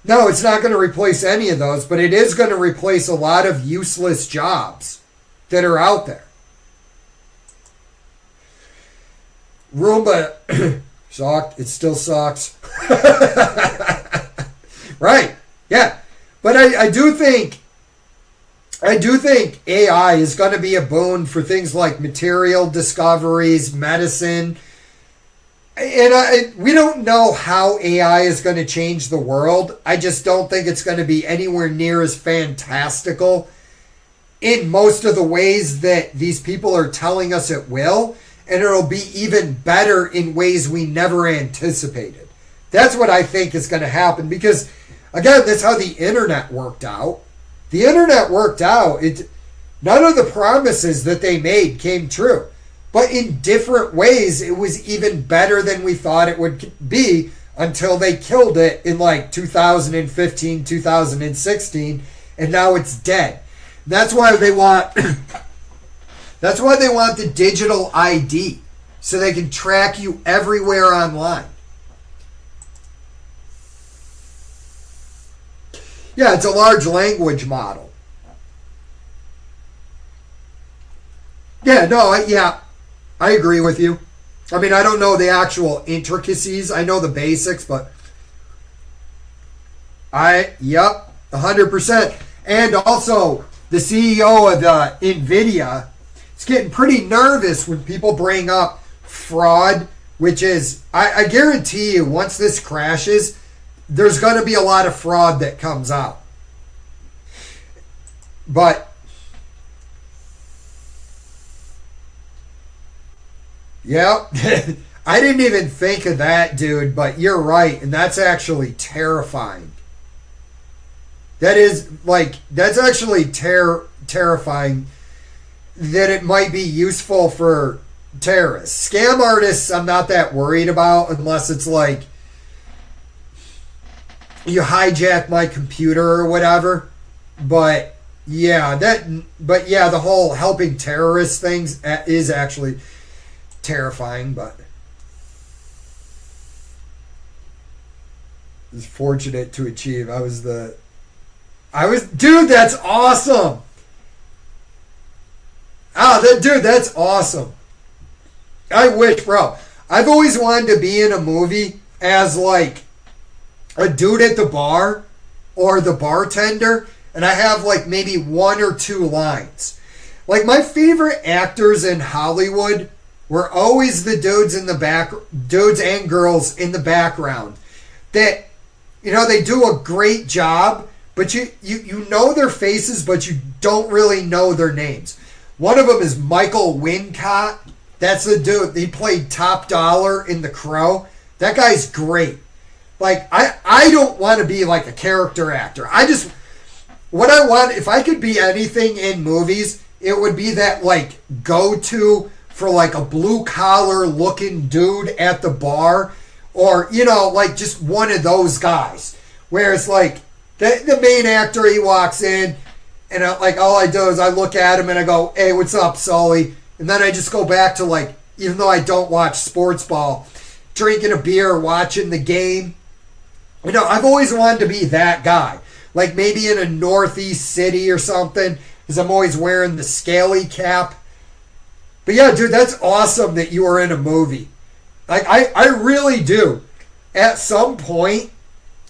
No, it's not going to replace any of those, but it is going to replace a lot of useless jobs that are out there. Roomba sucked. It still sucks. Right. Yeah. But I do think AI is going to be a boon for things like material discoveries, medicine. And we don't know how AI is going to change the world. I just don't think it's going to be anywhere near as fantastical in most of the ways that these people are telling us it will. And it'll be even better in ways we never anticipated. That's what I think is going to happen. Because, again, that's how the internet worked out. The internet worked out. None of the promises that they made came true. But in different ways, it was even better than we thought it would be until they killed it in like 2015, 2016, and now it's dead. That's why they want that's why they want the digital ID, so they can track you everywhere online. Yeah, it's a large language model. Yeah, no, I agree with you. I mean, I don't know the actual intricacies. I know the basics, but yep, 100%. And also, the CEO of NVIDIA is getting pretty nervous when people bring up fraud, which is, I guarantee you, once this crashes, there's going to be a lot of fraud that comes out. But yeah, I didn't even think of that, dude, but you're right, and that's actually terrifying. That's actually terrifying that it might be useful for terrorists. Scam artists, I'm not that worried about unless it's like you hijack my computer or whatever. But yeah, the whole helping terrorists things is actually terrifying, but was fortunate to achieve. Dude, that's awesome. Dude, that's awesome. I wish, bro. I've always wanted to be in a movie as like a dude at the bar or the bartender, and I have like maybe one or two lines. Like my favorite actors in Hollywood were always the dudes and girls in the background that, you know, they do a great job, but you know their faces, but you don't really know their names. One of them is Michael Wincott. That's the dude. He played Top Dollar in The Crow. That guy's great. Like, I don't want to be like a character actor. What I want, if I could be anything in movies, it would be that like go-to for like a blue collar looking dude at the bar, or you know, like just one of those guys where it's like the main actor, he walks in and like all I do is I look at him and I go, hey, what's up, Sully? And then I just go back to like, even though I don't watch sports ball, drinking a beer, watching the game. You know, I've always wanted to be that guy. Like maybe in a northeast city or something, because I'm always wearing the scaly cap. But yeah, dude, that's awesome that you were in a movie. Like, I really do. At some point,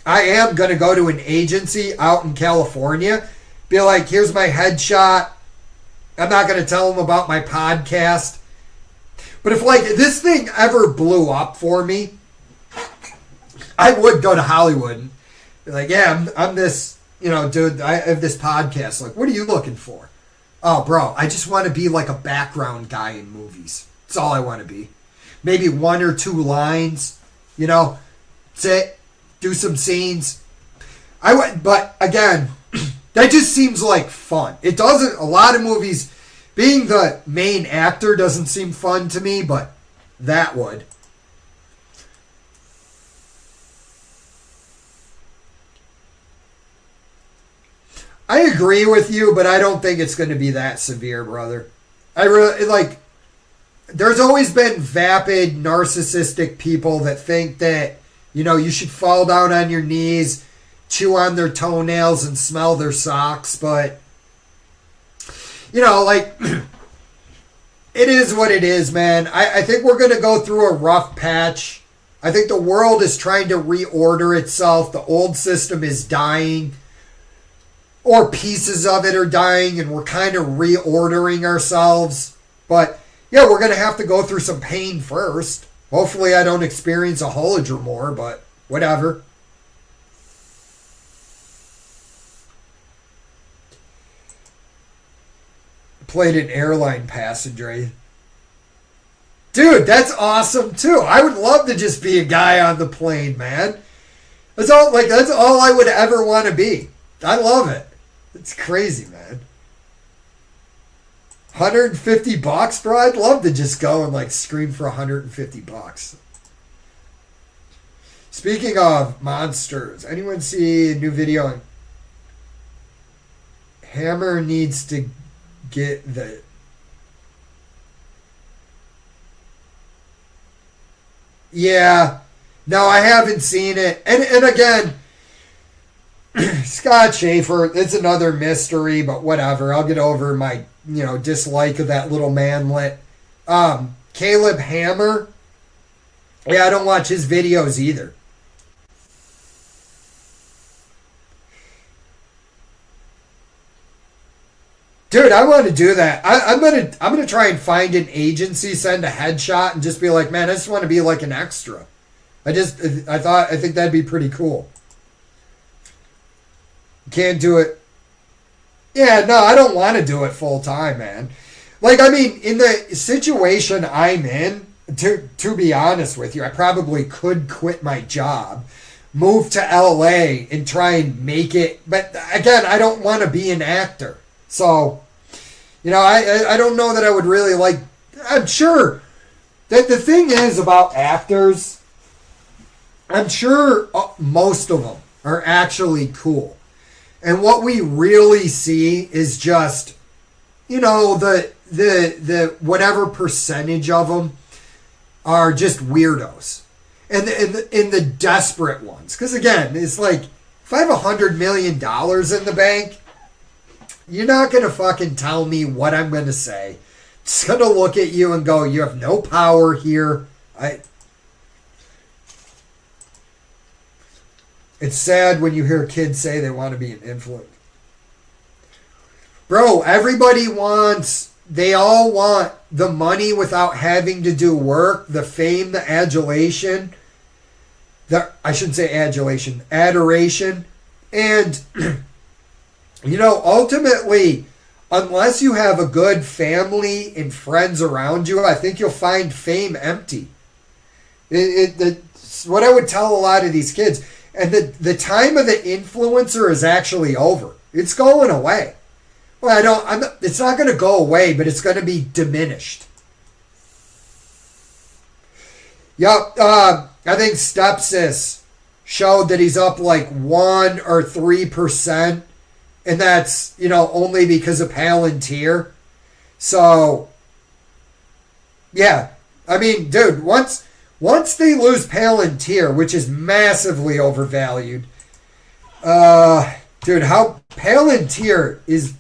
I am going to go to an agency out in California, be like, here's my headshot. I'm not going to tell them about my podcast. But if, like, this thing ever blew up for me, I would go to Hollywood and be like, yeah, I'm this, you know, dude, I have this podcast. Like, what are you looking for? Oh, bro, I just want to be like a background guy in movies. That's all I want to be. Maybe 1 or 2 lines, you know, sit, do some scenes. But again, that just seems like fun. It doesn't, a lot of movies, being the main actor doesn't seem fun to me, but that would. I agree with you, but I don't think it's going to be that severe, brother. I really, like, there's always been vapid, narcissistic people that think that, you know, you should fall down on your knees, chew on their toenails, and smell their socks, but, you know, like, it is what it is, man. I think we're going to go through a rough patch. I think the world is trying to reorder itself. The old system is dying, or pieces of it are dying, and we're kind of reordering ourselves. But yeah, we're going to have to go through some pain first. Hopefully I don't experience a Holodomor, but whatever. Played an airline passenger. Dude, that's awesome too. I would love to just be a guy on the plane, man. That's all I would ever want to be. I love it. It's crazy, man. $150, bro? I'd love to just go and like scream for $150. Speaking of monsters, anyone see a new video on Hammer needs to get the... Yeah. No, I haven't seen it. And again, Scott Schaefer, it's another mystery, but whatever. I'll get over my, you know, dislike of that little manlet. Caleb Hammer. Yeah, I don't watch his videos either. Dude, I want to do that. I'm gonna try and find an agency, send a headshot, and just be like, man, I just want to be like an extra. I think that'd be pretty cool. Can't do it. Yeah, no, I don't want to do it full time, man. Like, I mean, in the situation I'm in, to be honest with you, I probably could quit my job, move to LA, and try and make it. But again, I don't want to be an actor. So, you know, I don't know that I would really like... I'm sure that the thing is about actors, I'm sure most of them are actually cool. And what we really see is just, you know, the whatever percentage of them are just weirdos. And the desperate ones. Because again, it's like, if I have $100 million in the bank, you're not going to fucking tell me what I'm going to say. Just going to look at you and go, you have no power here. It's sad when you hear kids say they want to be an influencer. Bro, they all want the money without having to do work, the fame, the adulation. I shouldn't say adulation, adoration. And, you know, ultimately, unless you have a good family and friends around you, I think you'll find fame empty. It's what I would tell a lot of these kids. And the time of the influencer is actually over. It's going away. Well, it's not going to go away, but it's going to be diminished. Yep. I think Stepsis showed that he's up like 1 or 3%. And that's, only because of Palantir. So, yeah. I mean, dude, once they lose Palantir, which is massively overvalued, how Palantir is...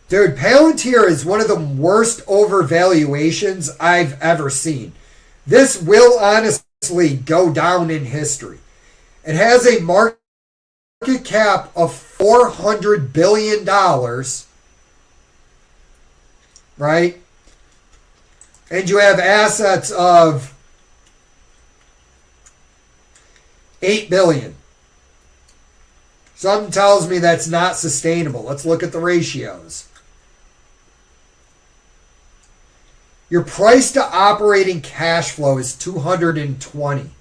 Dude, Palantir is one of the worst overvaluations I've ever seen. This will honestly go down in history. It has a market cap of $400 billion, right? And you have assets of $8 billion. Something tells me that's not sustainable. Let's look at the ratios. Your price to operating cash flow is 220.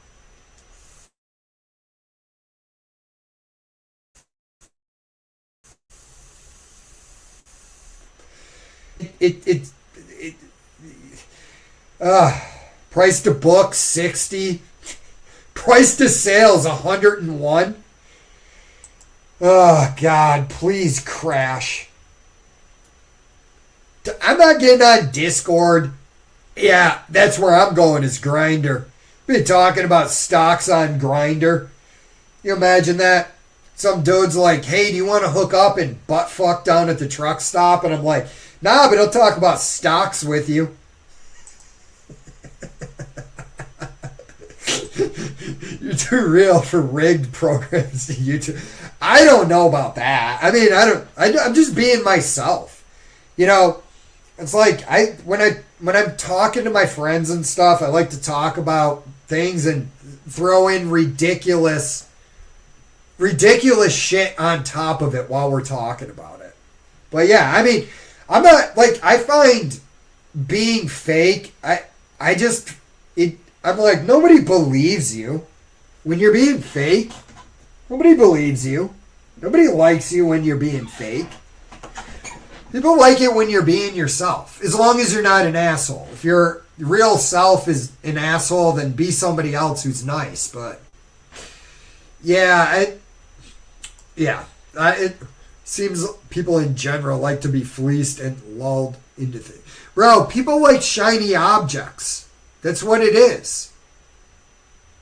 Price to book 60. Price to sales 101. Oh God, please crash. I'm not getting on Discord. Yeah, that's where I'm going is Grindr. Been talking about stocks on Grindr. You imagine that? Some dude's like, hey, do you want to hook up and butt fuck down at the truck stop? And I'm like, nah, but I'll talk about stocks with you. You're too real for rigged programs to YouTube. I don't know about that. I mean, I'm just being myself. It's like when I'm talking to my friends and stuff, I like to talk about things and throw in ridiculous shit on top of it while we're talking about it. But yeah, I mean, I'm not like, I find being fake, I'm like, nobody believes you when you're being fake. Nobody believes you. Nobody likes you when you're being fake. People like it when you're being yourself, as long as you're not an asshole. If your real self is an asshole, then be somebody else who's nice. But yeah, it seems people in general like to be fleeced and lulled into things. Bro, people like shiny objects. That's what it is.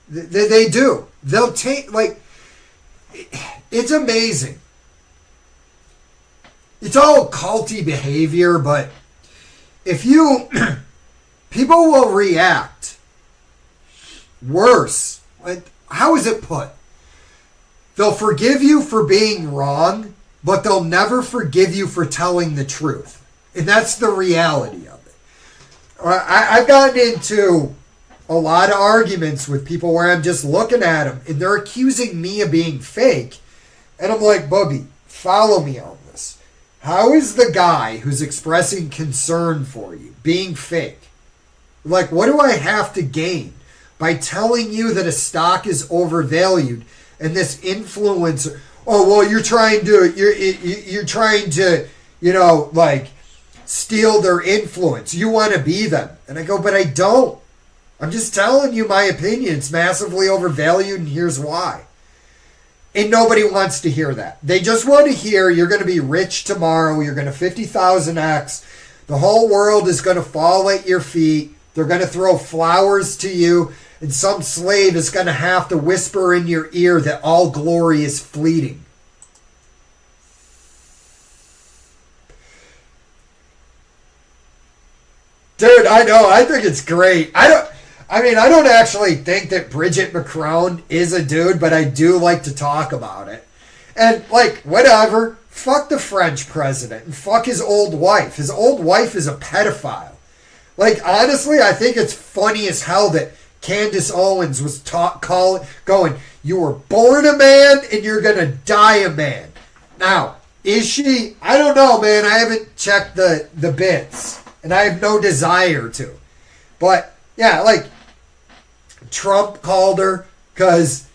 They do. They'll take, like, it's amazing. It's all culty behavior, but if you, people will react worse. Like, how is it put? They'll forgive you for being wrong, but they'll never forgive you for telling the truth. And that's the reality of it. I've gotten into a lot of arguments with people where I'm just looking at them and they're accusing me of being fake. And I'm like, Bubby, follow me on this. How is the guy who's expressing concern for you being fake? Like, what do I have to gain by telling you that a stock is overvalued and this influencer, oh, well, you're trying to, like, steal their influence. You want to be them. And I go, but I don't. I'm just telling you my opinion. It's massively overvalued, and here's why. And nobody wants to hear that. They just want to hear you're going to be rich tomorrow. You're going to 50,000x. The whole world is going to fall at your feet. They're going to throw flowers to you. And some slave is going to have to whisper in your ear that all glory is fleeting. Dude, I know. I think it's great. I don't actually think that Bridget Macron is a dude, but I do like to talk about it. And, like, whatever. Fuck the French president and fuck his old wife. His old wife is a pedophile. Like, honestly, I think it's funny as hell that Candace Owens was going, you were born a man and you're going to die a man. Now, is she? I don't know, man. I haven't checked the bits. And I have no desire to. But, yeah, like, Trump called her because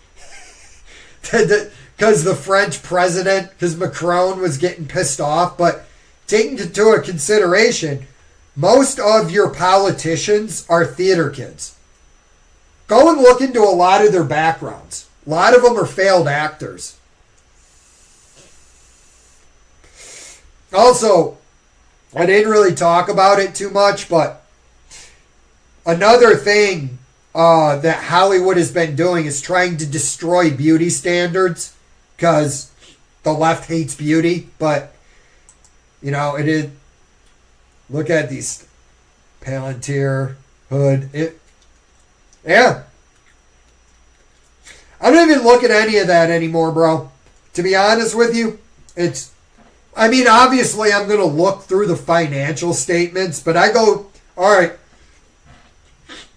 because the French president, because Macron was getting pissed off. But taking into a consideration, most of your politicians are theater kids. Go and look into a lot of their backgrounds. A lot of them are failed actors. Also, I didn't really talk about it too much, but another thing that Hollywood has been doing is trying to destroy beauty standards because the left hates beauty. But, you know, it is. Look at these Palantir, Hood. Yeah. I don't even look at any of that anymore, bro. To be honest with you, I mean, obviously I'm going to look through the financial statements, but I go, all right,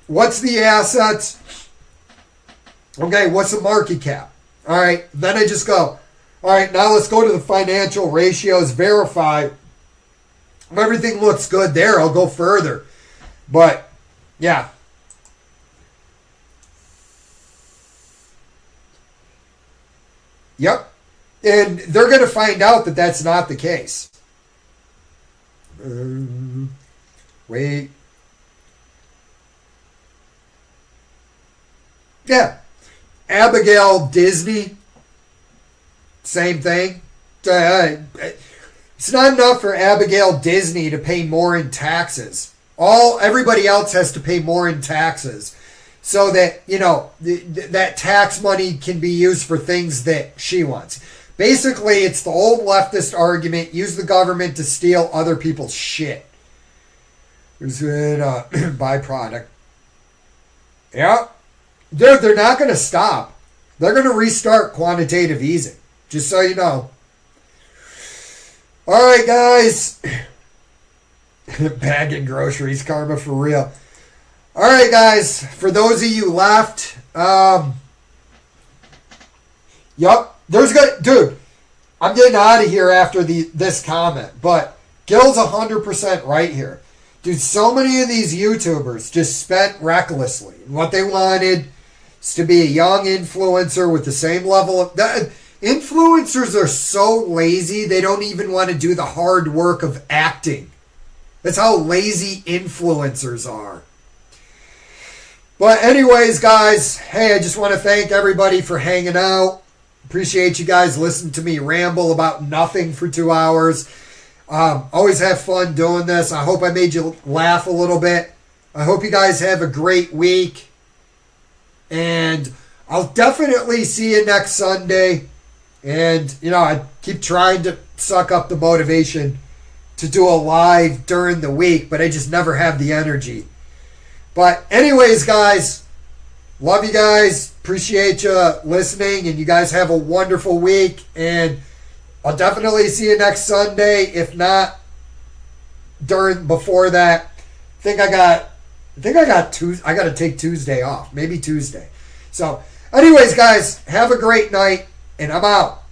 what's the assets? Okay, what's the market cap? All right, then I just go, all right, now let's go to the financial ratios, verify. If everything looks good there, I'll go further. But, yeah. Yep. And they're going to find out that that's not the case. Wait. Yeah. Abigail Disney. Same thing. It's not enough for Abigail Disney to pay more in taxes. Everybody else has to pay more in taxes. So that, you know, that tax money can be used for things that she wants. Basically, it's the old leftist argument, use the government to steal other people's shit. There's a byproduct. Yeah. Dude, they're not going to stop. They're going to restart quantitative easing. Just so you know. All right, guys. Bagging groceries, karma for real. All right, guys. For those of you left, yup. Dude, I'm getting out of here after this comment, but Gil's 100% right here. Dude, so many of these YouTubers just spent recklessly. What they wanted is to be a young influencer with the same level of... Influencers are so lazy, they don't even want to do the hard work of acting. That's how lazy influencers are. But anyways, guys, hey, I just want to thank everybody for hanging out. Appreciate you guys listening to me ramble about nothing for 2 hours. Always have fun doing this. I hope I made you laugh a little bit. I hope you guys have a great week. And I'll definitely see you next Sunday. And, you know, I keep trying to suck up the motivation to do a live during the week, but I just never have the energy. But anyways, guys, love you guys. Appreciate you listening, and you guys have a wonderful week. And I'll definitely see you next Sunday. If not, before that, I think I got to take Tuesday off. Maybe Tuesday. So, anyways, guys, have a great night, and I'm out.